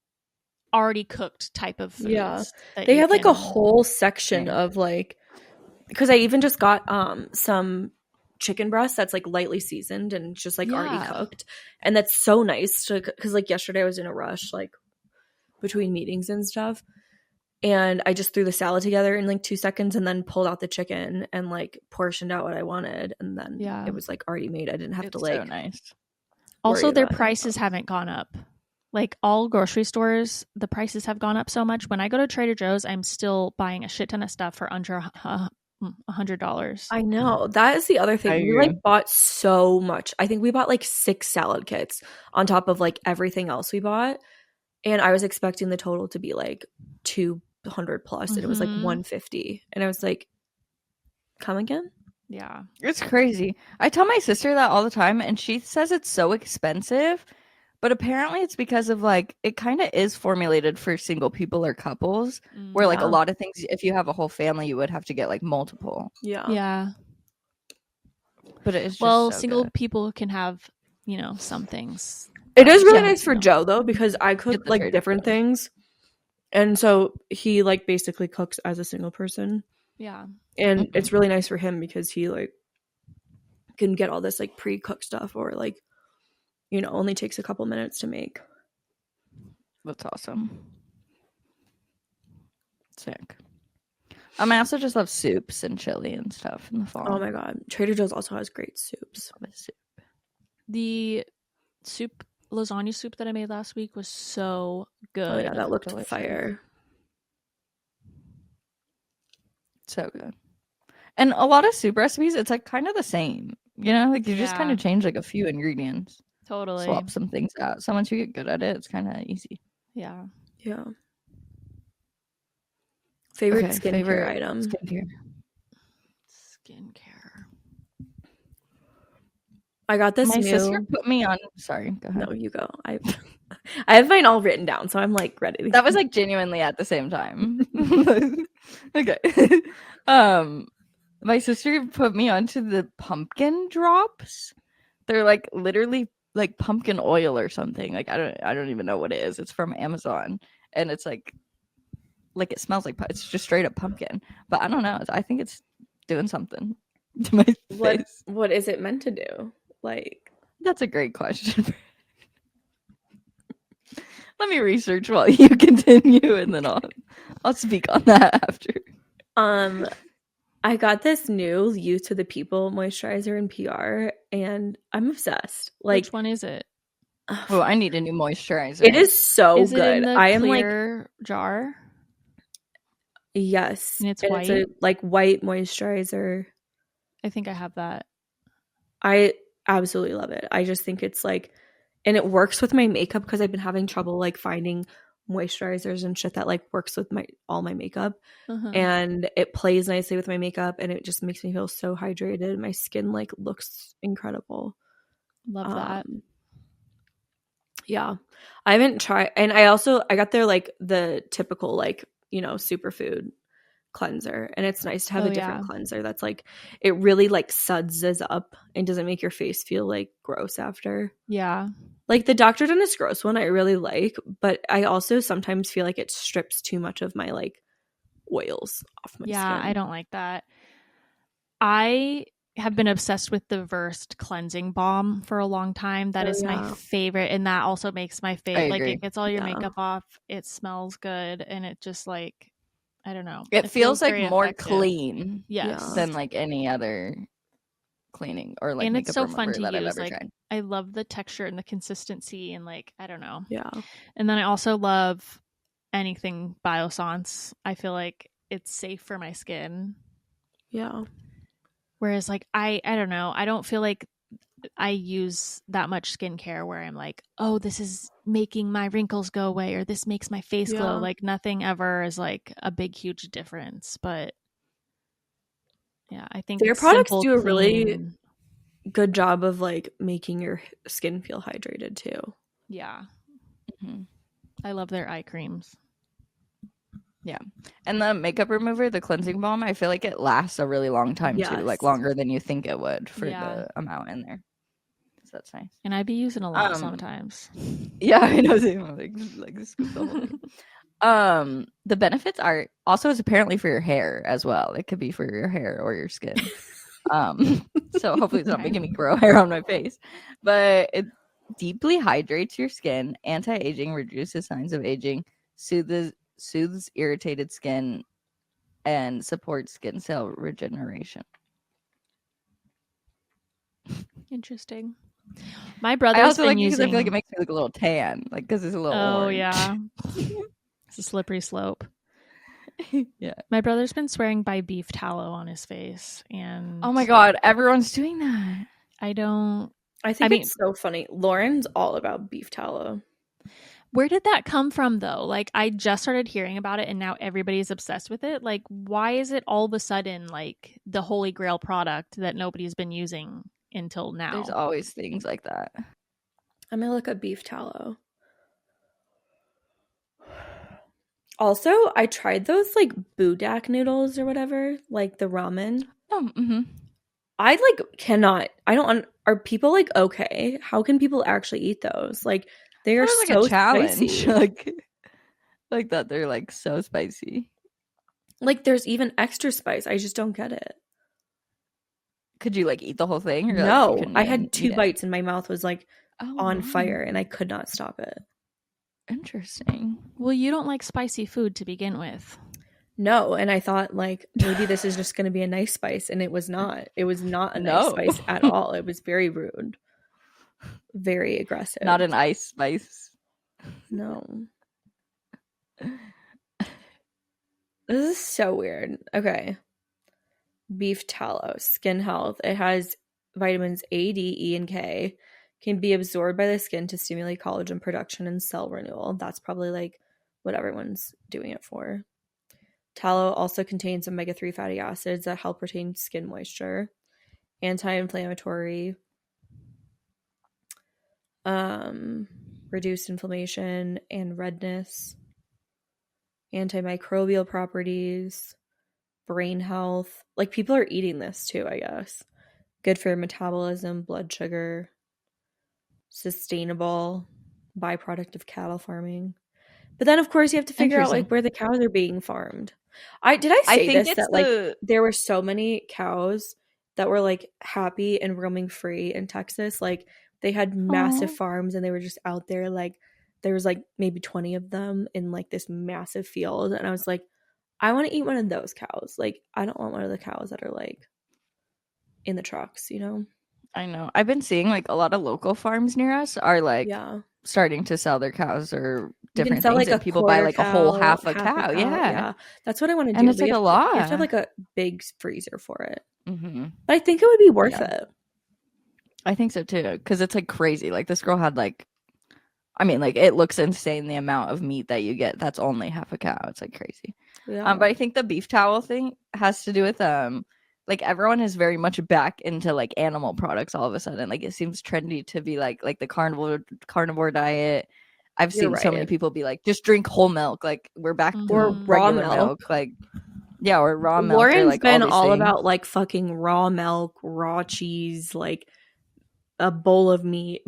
already cooked type of foods. Yeah. that They you had like a can- whole section Yeah. of like, because I even just got some chicken breast that's like lightly seasoned and just like already Yeah. cooked, and that's so nice to, because like yesterday I was in a rush like between meetings and stuff, and I just threw the salad together in like 2 seconds and then pulled out the chicken and like portioned out what I wanted, and then Yeah. it was like already made. I didn't have It's to like so nice. Also, worry their about it. prices haven't gone up. Like all grocery stores, the prices have gone up so much. When I go to Trader Joe's, I'm still buying a shit ton of stuff for under $100. I know. That is the other thing. I We agree. like bought so much. I think we bought like 6 salad kits on top of like everything else we bought. And I was expecting the total to be like 200 plus, and it was like Mhm. 150. And I was like, come again? Yeah. It's crazy. I tell my sister that all the time, and she says it's so expensive. But apparently it's because of like it kind of is formulated for single people or couples, where like Yeah. a lot of things, if you have a whole family, you would have to get like multiple. Yeah. Yeah. But it's just Well, so single good. people can have, some things. It is really Yeah, nice for no. Joe though, because I Get cook the like Trader different Joe's. things. And so he like basically cooks as a single person. Yeah. And it's really nice for him because he like can get all this like pre-cooked stuff, or like, only takes a couple minutes to make. That's awesome. Sick. I also just love soups and chili and stuff in the fall. Oh my god. Trader Joe's also has great soups. Love a soup. The lasagna soup that I made last week was so good. Oh yeah, that looked delicious. fire. So good. And a lot of soup recipes, it's like kind of the same. Like you just kind Yeah. of change like a few ingredients, Totally. swap some things out. So once you get good at it, it's kind of easy. Yeah. Yeah. Favorite Okay, skincare item. Skincare. Skincare. I got this My new. sister put me on. Sorry, go ahead. No, you go. I have mine all written down, so I'm like ready. To That was like genuinely at the same time. Okay. My sister put me onto the pumpkin drops. They're like literally like pumpkin oil or something. Like I don't even know what it is. It's from Amazon, and it's like it smells like it's just straight up pumpkin. But I don't know. I think it's doing something to my face. What is it meant to do? Like, That's a great question. Let me research while you continue, and then I'll I'll speak on that after. I got this new Youth to the People moisturizer in PR, and I'm obsessed. Like, which one is it? Oh, I need a new moisturizer. It is so Is it good. in the I am like, clear jar? yes, And it's and white? it's a like white moisturizer. I think I have that. I absolutely love it. I just think it's like, and it works with my makeup because I've been having trouble like finding moisturizers and shit that like works with all my makeup. And it plays nicely with my makeup, and it just makes me feel so hydrated. My skin like looks incredible. Love that. Yeah, I haven't tried, and I got their like the typical like, you know, superfood cleanser, and it's nice to have a different cleanser that's like, it really like suds up and doesn't make your face feel like gross after. Yeah, like the Dr. Dennis Gross one I really like, but I also sometimes feel like it strips too much of my like oils off my skin. I don't like that. I have been obsessed with the Versed cleansing balm for a long time. That is my favorite, and that also makes my face like it gets all your makeup off. It smells good, and it just like, I don't know. It feels like more effective. clean, yes, than like any other cleaning or like. And it's so fun to that use. I've ever like, tried. I love the texture and the consistency, and like, I don't know. Yeah. And then I also love anything Biossance. I feel like it's safe for my skin. Yeah. Whereas like I don't know, I don't feel like I use that much skincare where I'm like, oh, this is making my wrinkles go away, or this makes my face glow. Like nothing ever is like a big huge difference. But yeah, I think their products do a really good job of like making your skin feel hydrated too. Yeah. Mm-hmm. I love their eye creams. Yeah. And the makeup remover, the cleansing balm, I feel like it lasts a really long time too, like longer than you think it would for the amount in there. So that's nice. And I be using a lot sometimes. Yeah, I know. Like scoop the whole thing. The benefits are also is apparently for your hair as well. It could be for your hair or your skin. So hopefully it's not making me grow hair on my face. But it deeply hydrates your skin, anti-aging, reduces signs of aging, soothes irritated skin, and supports skin cell regeneration. Interesting. My brother's I also been like using... because I feel like it makes me look a little tan, like because it's a little orange. Yeah. It's a slippery slope. Yeah. My brother's been swearing by beef tallow on his face, and oh my god, everyone's doing that. I think it's so funny. Lauren's all about beef tallow. Where did that come from though? Like, I just started hearing about it and now everybody's obsessed with it. Like, why is it all of a sudden like the holy grail product that nobody's been using until now? There's always things like that. I'm gonna look at beef tallow. Also, I tried those like budak noodles or whatever, like the ramen. Oh, mm-hmm. I like cannot. I don't. Are people like okay? How can people actually eat those? Like they are like so a challenge. spicy. like that. They're like so spicy. Like there's even extra spice. I just don't get it. Could you like eat the whole thing? Or, no, like, I had 2 bites and my mouth was like on fire and I could not stop it. Interesting. Well, you don't like spicy food to begin with. No, and I thought like maybe this is just going to be a nice spice, and it was not. It was not a nice spice at all. It was very rude, very aggressive. Not an ice spice. No. This is so weird. Okay. Beef tallow, skin health. It has vitamins A, D, E, and K. Can be absorbed by the skin to stimulate collagen production and cell renewal. That's probably like what everyone's doing it for. Tallow also contains omega-3 fatty acids that help retain skin moisture, anti-inflammatory, reduce inflammation and redness, antimicrobial properties, brain health. Like people are eating this too, I guess. Good for metabolism, blood sugar, sustainable, byproduct of cattle farming. But then of course you have to figure out like where the cows are being farmed. I say this that like there were so many cows that were like happy and roaming free in Texas. Like they had massive farms and they were just out there. Like there was like maybe 20 of them in like this massive field. And I was like, I want to eat one of those cows. Like, I don't want one of the cows that are like in the trucks, you know? I know. I've been seeing like a lot of local farms near us are like Yeah. starting to sell their cows or You can different sell things, like and a people buy quarter like a whole cow, half a cow. Yeah. Yeah. That's what I want to do. And it's But like a You have to lot. have like a big freezer for it. Mm-hmm. But I think it would be worth Yeah. it. I think so too, because it's like crazy. Like this girl had like, I mean, like it looks insane the amount of meat that you get. That's only half a cow. It's like crazy. Yeah. But I think the beef towel thing has to do with like everyone is very much back into like animal products all of a sudden. Like it seems trendy to be like the carnivore diet. I've You're seen so many right. people be like, just drink whole milk. Like we're back Or to raw regular milk. Like yeah, or raw milk. Lauren's or like been all, all things. about like fucking raw milk, raw cheese, like a bowl of meat.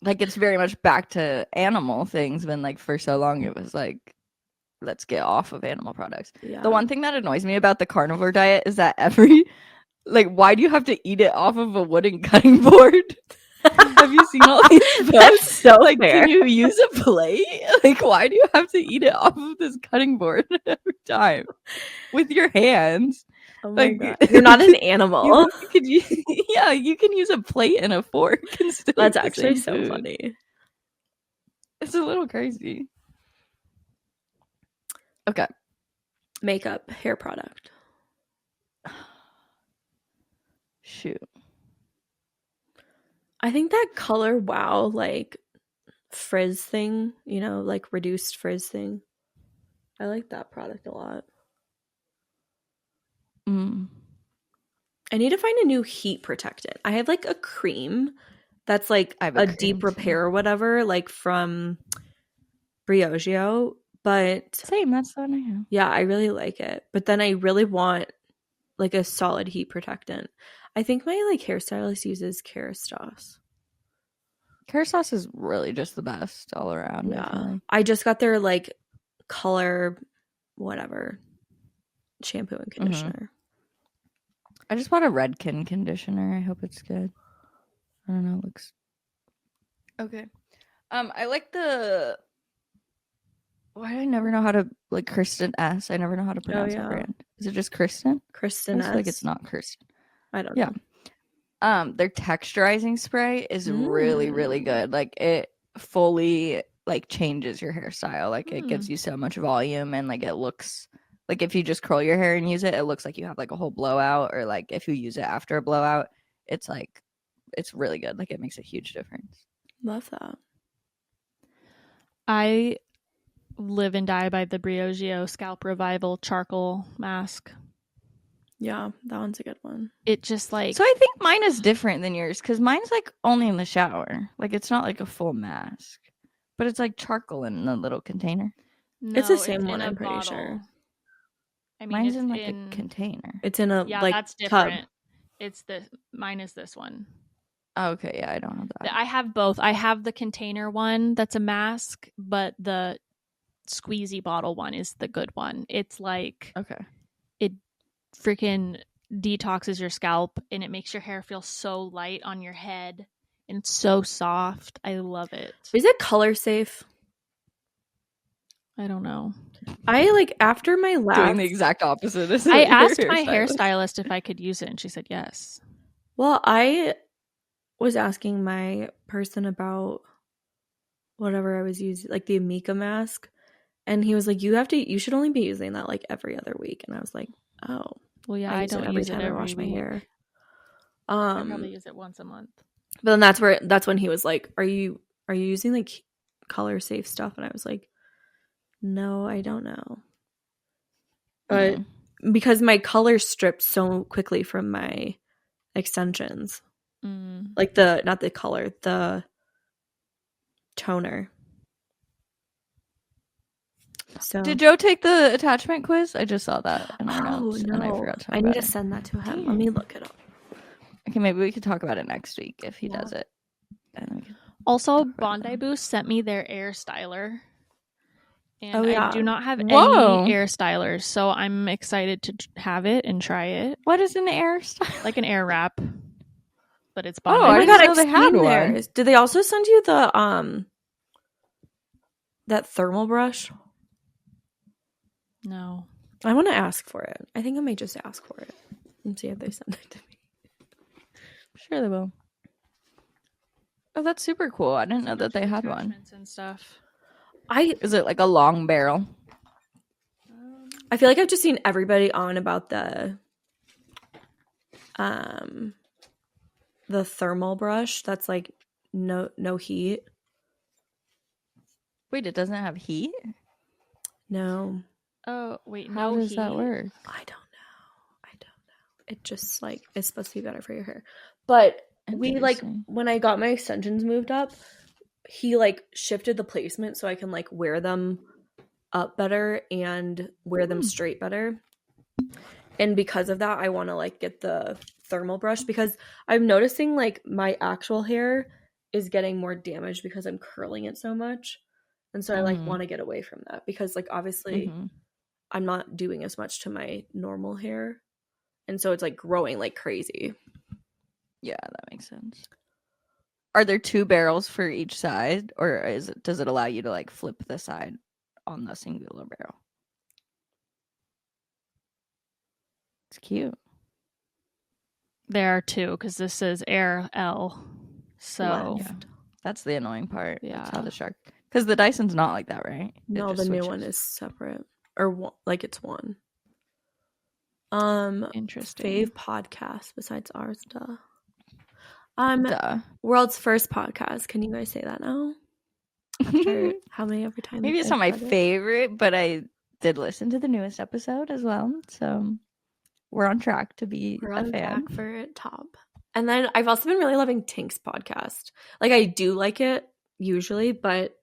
Like it's very much back to animal things when like for so long it was like, let's get off of animal products. Yeah. The one thing that annoys me about the carnivore diet is that why do you have to eat it off of a wooden cutting board? Have you seen all these posts? That's so like, fair. Can you use a plate? Like, why do you have to eat it off of this cutting board every time with your hands? Oh my God. You're not an animal. You can use a plate and a fork and still That's eat the actually same so food. funny. It's a little crazy. Okay. Makeup, hair product. Shoot. I think that Color Wow, like frizz thing, you know, like reduced frizz thing. I like that product a lot. I need to find a new heat protectant. I have like a cream that's like a deep repair or whatever, like from Briogeo, but same, that's the one I have. Yeah, I really like it. But then I really want like a solid heat protectant. I think my like hairstylist uses Kerastase. Kerastase is really just the best all around. Yeah. I just got their like color whatever shampoo and conditioner. I just bought a Redken conditioner. I hope it's good. I don't know. It looks okay. I like the. Why do I never know how to like Kristen S? I never know how to pronounce her brand. Is it just Kristen? Kristen S. Like it's not Kristen. I don't know. Their texturizing spray is really, really good. Like it fully like changes your hairstyle. Like it gives you so much volume, and like it looks like if you just curl your hair and use it, it looks like you have like a whole blowout. Or like if you use it after a blowout, it's like it's really good. Like it makes a huge difference. Love that. I live and die by the Briogeo Scalp Revival charcoal mask. Yeah, that one's a good one. It just like... So I think mine is different than yours because mine's like only in the shower. Like it's not like a full mask, but it's like charcoal in a little container. No, it's the same one, I'm pretty sure. I mean, mine's in like a container. It's in a like that's different. tub. It's mine is this one. Oh, okay, yeah, I don't have that. I have both. I have the container one that's a mask, but the squeezy bottle one is the good one. It's like it freaking detoxes your scalp and it makes your hair feel so light on your head and it's so soft. I love it. Is it color safe? I don't know. I like after my last doing the exact opposite. I asked my hairstylist if I could use it and she said yes. Well, I was asking my person about whatever I was using, like the Amika mask, and he was like, you should only be using that like every other week. And I was like, oh, well, yeah, I don't use it every I wash my hair. I probably use it once a month. But then that's when he was like, are you using like color safe stuff? And I was like, no, I don't know. But because my color stripped so quickly from my extensions. Like not the color, the toner. So did Joe take the attachment quiz? I just saw that in our notes, no. and I forgot to. I need to send that to him. Let me look it up. Okay, maybe we could talk about it next week if he does it. Also, Bondi Boost sent me their air styler. And I do not have any air stylers, so I'm excited to have it and try it. What is an air styler? Like an air wrap, but it's Bondi. Oh my god, they had one. Did they also send you the that thermal brush? No. I want to ask for it. I think I might just ask for it and see if they send it to me. Sure they will. Oh, that's super cool. I didn't know that they had one. And stuff. Is it like a long barrel? I feel like I've just seen everybody on about the thermal brush that's like no heat. Wait, it doesn't have heat? No. Oh, wait, How no does heat. that work? I don't know. It just like it's supposed to be better for your hair. But we like when I got my extensions moved up, he like shifted the placement so I can like wear them up better and wear them straight better. And because of that, I want to like get the thermal brush because I'm noticing like my actual hair is getting more damaged because I'm curling it so much. And so I like want to get away from that because like obviously I'm not doing as much to my normal hair. And so it's like growing like crazy. Yeah, that makes sense. Are there 2 barrels for each side, or does it allow you to like flip the side on the singular barrel? It's cute. There are 2 because this is Air L. So that's the annoying part. Yeah, that's how the shark. Because the Dyson's not like that, right? No, the new one is separate, or like it's one. Interesting. Fave podcast besides ours, duh. World's first podcast. Can you guys say that now? After how many every time? Maybe it's not my favorite, but I did listen to the newest episode as well. So we're on track to be a fan. Track for top. And then I've also been really loving Tink's podcast. Like I do like it usually, but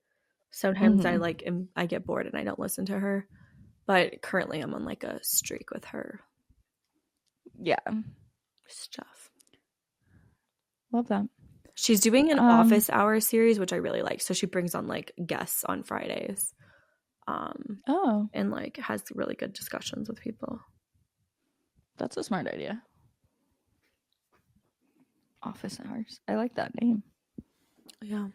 sometimes I get bored and I don't listen to her. But currently I'm on like a streak with her. Yeah. Stuff. Love that. She's doing an office hour series, which I really like. So she brings on like guests on Fridays. And like has really good discussions with people. That's a smart idea. Office hours. I like that name. Yeah.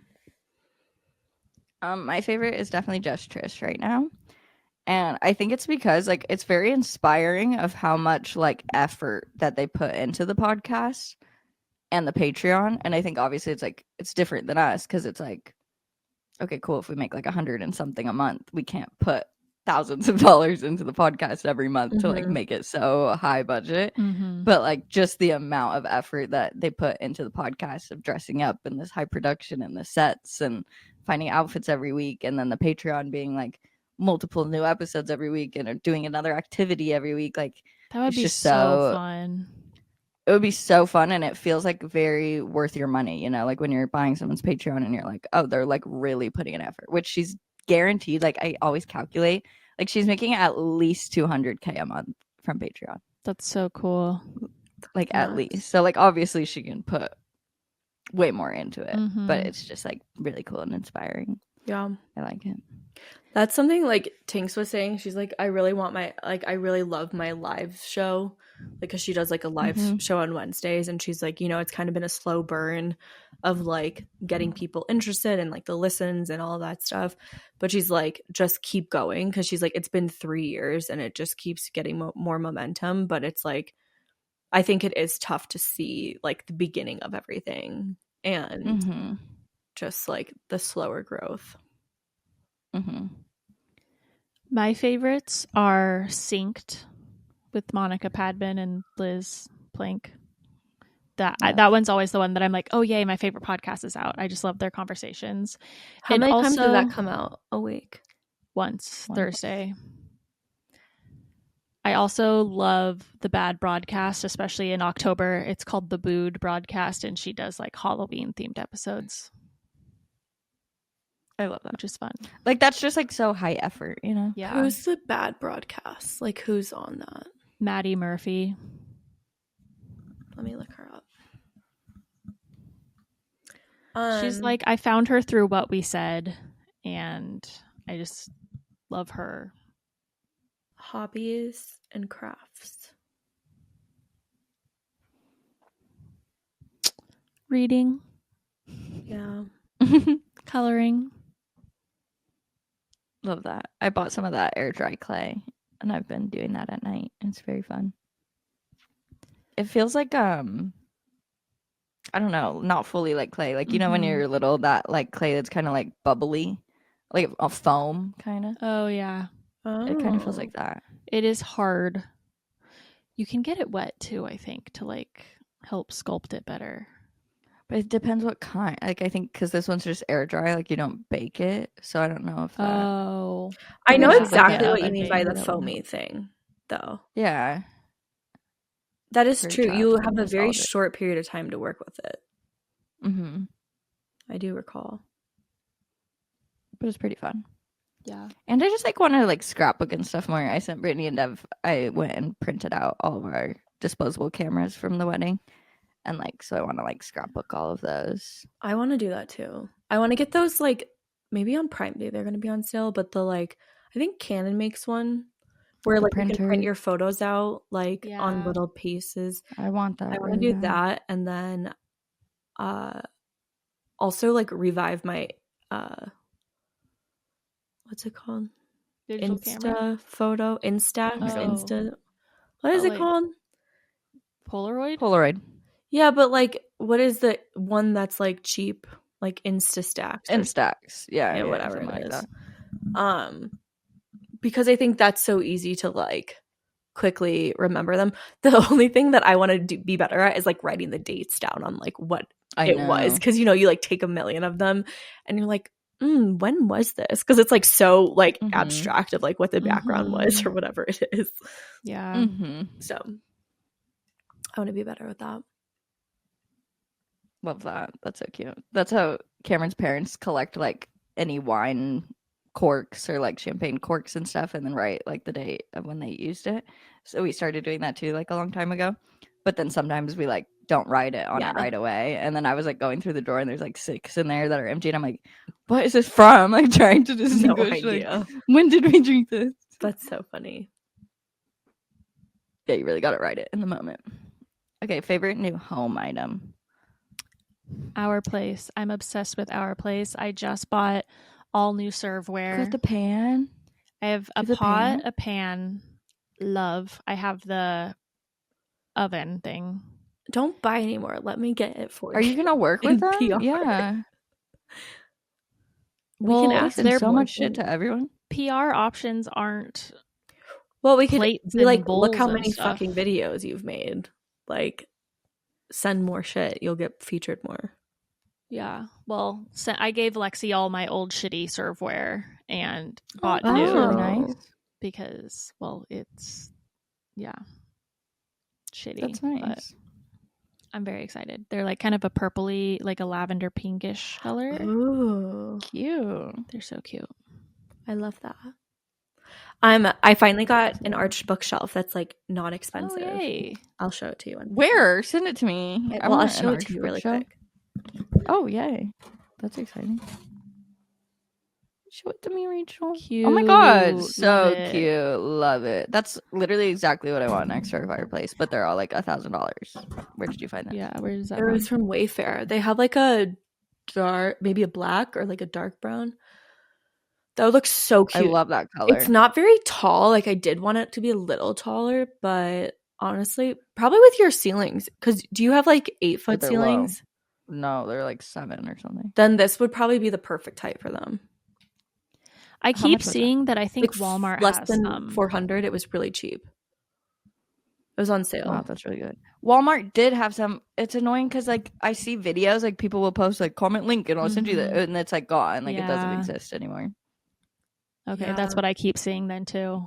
My favorite is definitely Just Trish right now. And I think it's because like it's very inspiring of how much like effort that they put into the podcast and the Patreon. And I think obviously it's like it's different than us because it's like, okay, cool. If we make like 100 and something a month, we can't put thousands of dollars into the podcast every month to like make it so high budget. But like just the amount of effort that they put into the podcast of dressing up and this high production and the sets and finding outfits every week, and then the Patreon being like multiple new episodes every week and doing another activity every week, like that would be just so fun. It would be so fun, and it feels like very worth your money, you know, like when you're buying someone's Patreon and you're like, oh, they're like really putting an effort, which she's guaranteed. Like I always calculate, like she's making at least $200K a month from Patreon. That's so cool. Like at least. So like obviously she can put way more into it, but it's just like really cool and inspiring. Yeah, I like it. That's something like Tinks was saying. She's like, I really love my live show, because she does like a live show on Wednesdays, and she's like, you know, it's kind of been a slow burn of like getting people interested and like the listens and all that stuff, but she's like, just keep going, because she's like, it's been 3 years and it just keeps getting more momentum, but it's like, I think it is tough to see like the beginning of everything and just like the slower growth. My favorites are Synced with Monica Padman and Liz Plank. That one's always the one that I'm like, oh yay, my favorite podcast is out. I just love their conversations. How many times does that come out a week? Once. Thursday. I also love the Bad Broadcast, especially in October. It's called the Booed Broadcast, and she does like Halloween themed episodes. I love that. Which is fun. Like that's just like so high effort, you know? Yeah. Who's the Bad Broadcast? Like who's on that? Maddie Murphy. Let me look her up. She's like, I found her through What We Said, and I just love her. Hobbies and crafts. Reading. Yeah. Coloring. Love that. I bought some of that air dry clay and I've been doing that at night. It's very fun. It feels like I don't know, not fully like clay. Like you know when you're little, that like clay that's kind of like bubbly, like a foam kind of. Oh yeah. It kind of feels like that. It is hard. You can get it wet too, I think, to like help sculpt it better. But it depends what kind. Like I think because this one's just air dry, like you don't bake it, so I don't know if that. Oh, I know Maybe I should look exactly it what up. you mean by the That would foamy help. thing, though. Yeah, That is Very true. You childhood have a very nostalgic. short period of time to work with it. Mm-hmm. I do recall. But it's pretty fun. yeah. And I just like want to like scrapbook and stuff more. I sent Brittany and Dev. I went and printed out all of our disposable cameras from the wedding, and like so I want to like scrapbook all of those. I want to do that too. I want to get those like maybe on Prime Day they're going to be on sale, but the like I think Canon makes one where The like you can print printer. your photos out like on Yeah. little pieces. I want that. I want to really do bad. that and then also like revive my what's it called? Digital camera. Instax, Oh. Insta. What is Oh, it like- called? Polaroid. Polaroid. Yeah, but like, what is the one that's like cheap, like Instastax? Instax. Yeah, whatever something it like is. that. Because I think that's so easy to like quickly remember them. The only thing that I want to be better at is like writing the dates down on like what I it know. was, because you know you like take a million of them and you're like, when was this? Because it's like so like Mhm. abstract of like what the background was or whatever it is. Yeah. Mm-hmm. So I want to be better with that. Love that. That's so cute. That's how Cameron's parents collect like any wine corks or like champagne corks and stuff, and then write like the date of when they used it. So we started doing that too, like a long time ago. But then sometimes we like don't write it on Yeah. it right away. And then I was like going through the drawer and there's like 6 in there that are empty, and I'm like, what is this from? Like trying to No distinguish. Like, idea. when did we drink this? That's so funny. Yeah, you really got to write it in the moment. Okay, favorite new home item. Our Place. I'm obsessed with Our Place. I just bought all new serveware. Got the pan. I have a Is it pot, pan? a pan. Love. I have the oven thing. Don't buy anymore. Let me get it for you. Are you gonna work with them? PR. Yeah. We can Well, ask send their so much shit to everyone. PR options aren't. Well, we could Plates be like, and look how bowls and many stuff. fucking videos you've made. Like, send more shit. You'll get featured more. Yeah. Well, I gave Lexi all my old shitty serveware and bought That's new really nice. because, well, it's shitty. That's But nice. I'm very excited. They're like kind of a purpley, like a lavender pinkish color. Ooh, Cute. They're so cute. I love that. I finally got an arched bookshelf that's like not expensive. Oh, yay. I'll show it to you. Where? Send it to me. Well, I'll show it to you really quick. Oh, yay. That's exciting. Show it to me, Rachel. Cute. Oh my god, Love so it. cute. Love it. That's literally exactly what I want next to our fireplace, but they're all like $1,000. Where did you find that? Yeah, where is that It from? was from Wayfair. They have like a dark, maybe a black or like a dark brown. That looks so I cute. love that color. It's not very tall. Like I did want it to be a little taller, but honestly, probably with your ceilings. Because do you have like 8-foot they're ceilings? No, they're like 7 or something. Then this would probably be the perfect height for them. I How keep much was that? seeing that. I think Like Walmart less has than some. 400. It was really cheap. It was on sale. Wow, that's really good. Walmart did have some. It's annoying because like I see videos, like people will post like comment link and I'll send you that, and it's like gone, like it doesn't Yeah. exist anymore. Okay, that's Yeah. what I keep seeing then too.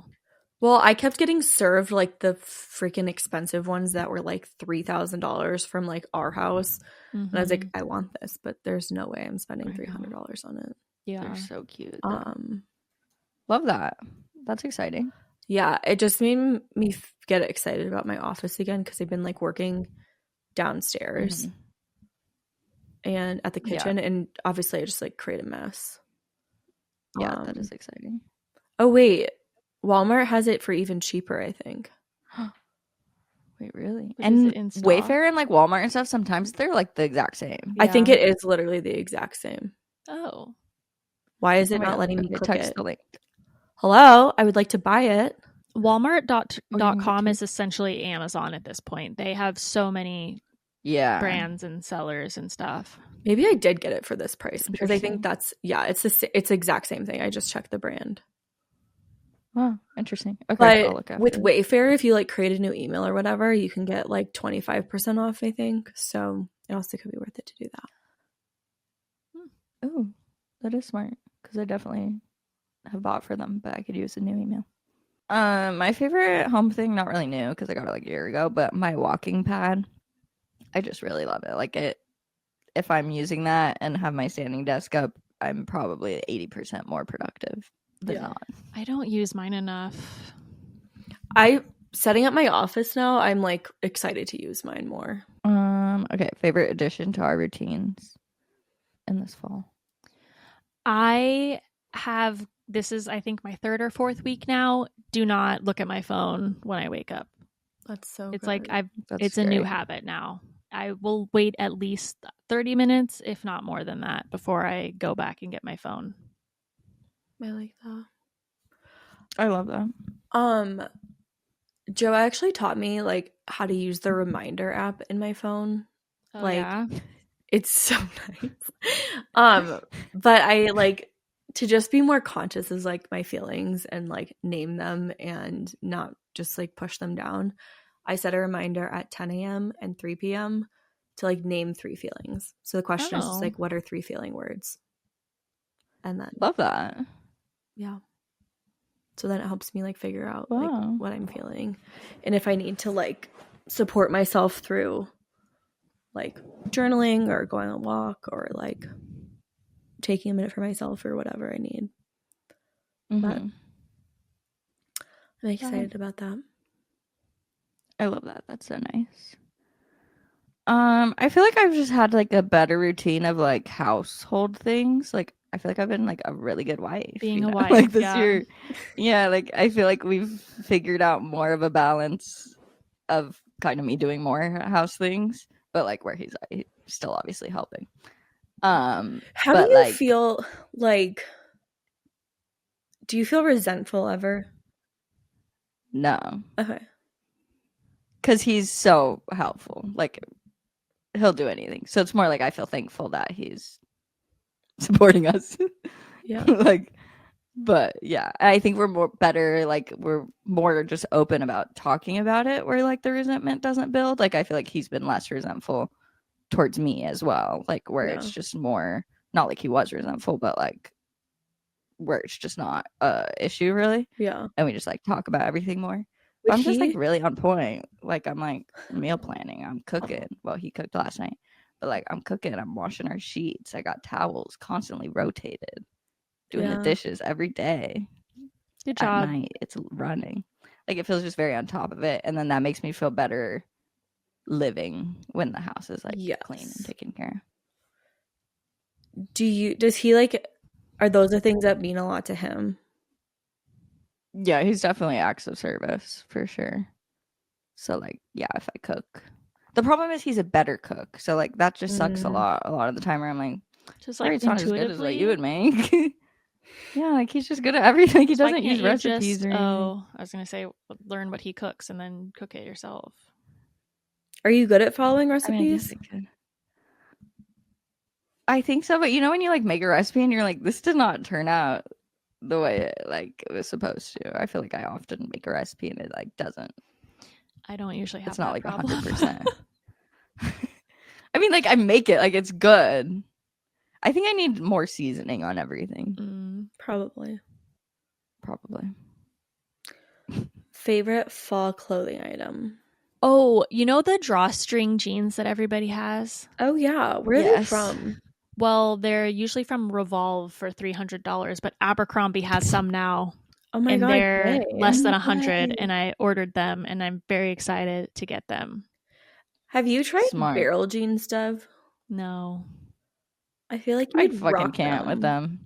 Well, I kept getting served like the freaking expensive ones that were like $3,000 from like our house. And I was like, I want this, but there's no way I'm spending I know. $300 on it. yeah. They're so cute. though. Love Love that. That's exciting. Yeah, it just made me get excited about my office again because I've been like working downstairs and at the Yeah. kitchen, and obviously I just like create a mess. Yeah, that is exciting. Oh wait, Walmart has it for even cheaper, I think. Wait, really? But is And it in stock? Wayfair and like Walmart and stuff, sometimes they're like the exact same. I think Yeah. it is literally the exact same. Oh, Why is it Oh my not God. letting me Okay, click text it? the link. Hello, I would like to buy it. Walmart.com is essentially Amazon at this point. They have so many brands and sellers and stuff. Maybe I did get it for this price because I think that's it's the exact same thing. I just checked the brand. Oh, interesting. Okay, but I'll look after with it. Wayfair, if you like create a new email or whatever, you can get like 25% off, I think. So it also could be worth it to do that. Oh, that is smart because I definitely have bought for them, but I could use a new email. My favorite home thing, not really new because I got it like a year ago, but my walking pad. I just really love it. Like it, if I'm using that and have my standing desk up, I'm probably 80% more productive than not. I don't use mine enough. Setting up my office now, I'm like excited to use mine more. Okay, favorite addition to our routines in this fall. This is I think my 3rd or 4th week now. Do not look at my phone when I wake up. That's so it's good. like it's great. A new habit now. I will wait at least 30 minutes, if not more than that, before I go back and get my phone. I like that. I love that. Joe actually taught me like how to use the reminder app in my phone. Oh, yeah? It's so nice. But I like to just be more conscious of like my feelings and like name them and not just like push them down. I set a reminder at 10 a.m. and 3 p.m. to like name 3 feelings. So the question is just like, what are 3 feeling words? And then love that. Yeah. So then it helps me like figure out like what I'm feeling. And if I need to like support myself through like journaling or going on a walk or like taking a minute for myself or whatever I need. But I'm excited about that. I love that. That's so nice. I feel like I've just had like a better routine of like household things. Like I feel like I've been like a really good wife. Being a wife, like this year. Yeah, like I feel like we've figured out more of a balance of kind of me doing more house things, but like where he's still obviously helping. How do you feel like? Do you feel resentful ever? No. Okay. Because he's so helpful. Like he'll do anything. So it's more like I feel thankful that he's supporting us. Yeah. But yeah, I think we're more better. Like we're more just open about talking about it where like the resentment doesn't build. Like I feel like he's been less resentful towards me as well. Like where it's just more, not like he was resentful, but like where it's just not a issue really. Yeah. And we just like talk about everything more. But I'm just like really on point. Like I'm like meal planning. I'm cooking. Well, he cooked last night. But like I'm cooking. I'm washing our sheets. I got towels constantly rotated. Doing the dishes every day. Good job. At night, it's running. Like it feels just very on top of it. And then that makes me feel better living when the house is like clean and taken care of. Does he like, are those the things that mean a lot to him? Yeah, he's definitely acts of service for sure. So like, yeah, if I cook. The problem is he's a better cook. So like that just sucks a lot of the time where I'm like, just like it's not as good as what you would make. Yeah, like he's just good at everything. He doesn't use recipes or anything. I was gonna say learn what he cooks and then cook it yourself. Are you good at following recipes? I think so, but you know when you like make a recipe and you're like, this did not turn out the way it was supposed to. I feel like I often make a recipe and it like doesn't. I don't usually have. It's not like problem. 100%. I mean, like I make it, like it's good. I think I need more seasoning on everything. Probably. Favorite fall clothing item? Oh, you know the drawstring jeans that everybody has? Oh yeah, where are they from? Well, they're usually from Revolve for $300, but Abercrombie has some now. Oh my god, they're less than 100, and I ordered them, and I'm very excited to get them. Have you tried barrel jeans, Dev? No. I feel like I fucking can't with them.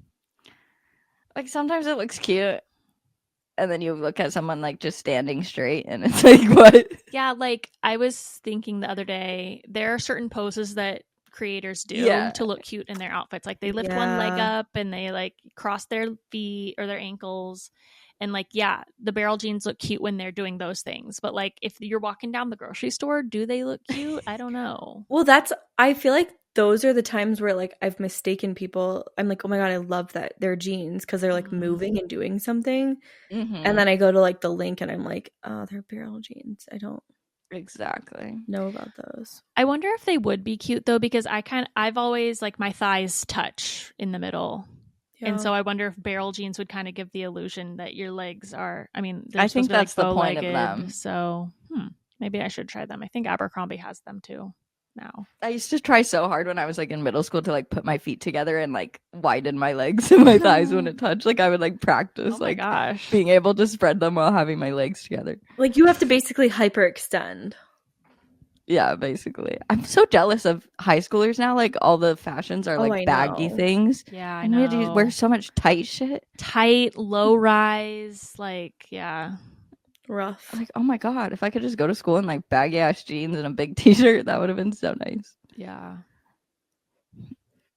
Like sometimes it looks cute, and then you look at someone like just standing straight, and it's like, what? Yeah, like I was thinking the other day, there are certain poses that creators do to look cute in their outfits. Like they lift one leg up and they like cross their feet or their ankles, And like, yeah, the barrel jeans look cute when they're doing those things. But like, if you're walking down the grocery store, do they look cute? I don't know. Well, I feel like those are the times where like I've mistaken people. I'm like, oh my God, I love that they're jeans because they're like moving and doing something. And then I go to like the link and I'm like, oh, they're barrel jeans. I don't Exactly. know about those. I wonder if they would be cute though, because I've always like my thighs touch in the middle. Yeah. And so I wonder if barrel jeans would kind of give the illusion that your legs are, I mean, I think that's the point of bow-legged, them. So maybe I should try them. I think Abercrombie has them too now. I used to try so hard when I was like in middle school to like put my feet together and like widen my legs and my thighs wouldn't touch. Like I would like practice like gosh, being able to spread them while having my legs together. Like you have to basically hyperextend. Yeah, basically. I'm so jealous of high schoolers now. Like all the fashions are like baggy things. Yeah, I and know. we had to wear so much tight shit. Tight, low rise, like yeah. Rough. Like, oh my God, if I could just go to school in like baggy ass jeans and a big t-shirt, that would have been so nice. Yeah.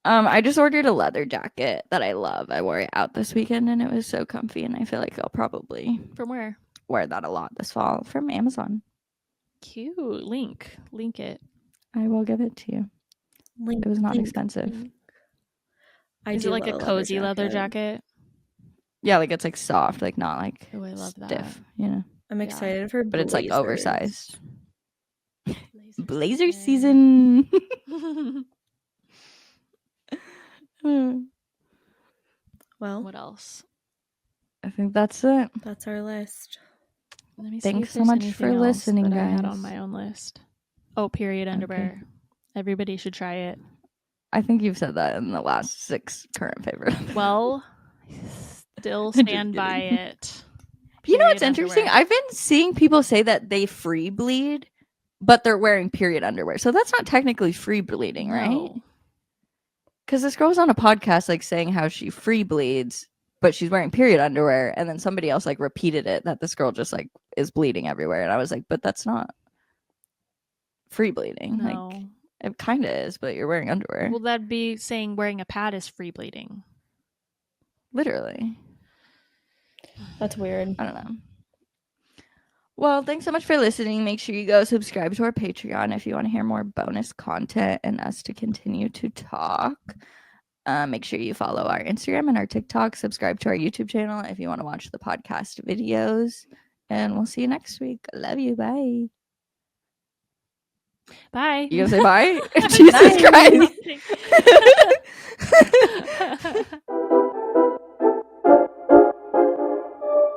I just ordered a leather jacket that I love. I wore it out this weekend and it was so comfy, and I feel like I'll probably From where? wear that a lot this fall. From Amazon. Cute. Link it. I will give it to you. It was not expensive. Is it like a cozy leather jacket? Yeah, like it's like soft, like not like Oh, I love stiff, that. you know. I'm excited for But it's like blazers. oversized. Blazer season. Well, What else? I think that's it. that's our list. Let me Thanks see so if there's much anything for else listening, that I had guys. on my own list. Oh, period underwear. Everybody should try it. I think you've said that in the last 6 current favorite. Well, still Just stand by kidding. it. You know what's Period interesting? underwear. I've been seeing people say that they free bleed, but they're wearing period underwear. So that's not technically free bleeding, right? No. Because this girl was on a podcast like saying how she free bleeds, but she's wearing period underwear, and then somebody else like repeated it that this girl just like is bleeding everywhere, and I was like, but that's not free bleeding. No. Like it kind of is, but you're wearing underwear. Well, that'd be saying wearing a pad is free bleeding. Literally. That's weird. I don't know. Well, thanks so much for listening. Make sure you go subscribe to our Patreon if you want to hear more bonus content and us to continue to talk. Make sure you follow our Instagram and our TikTok. Subscribe to our YouTube channel if you want to watch the podcast videos. And we'll see you next week. I love you. Bye. Bye. You gonna say bye? Jesus Christ.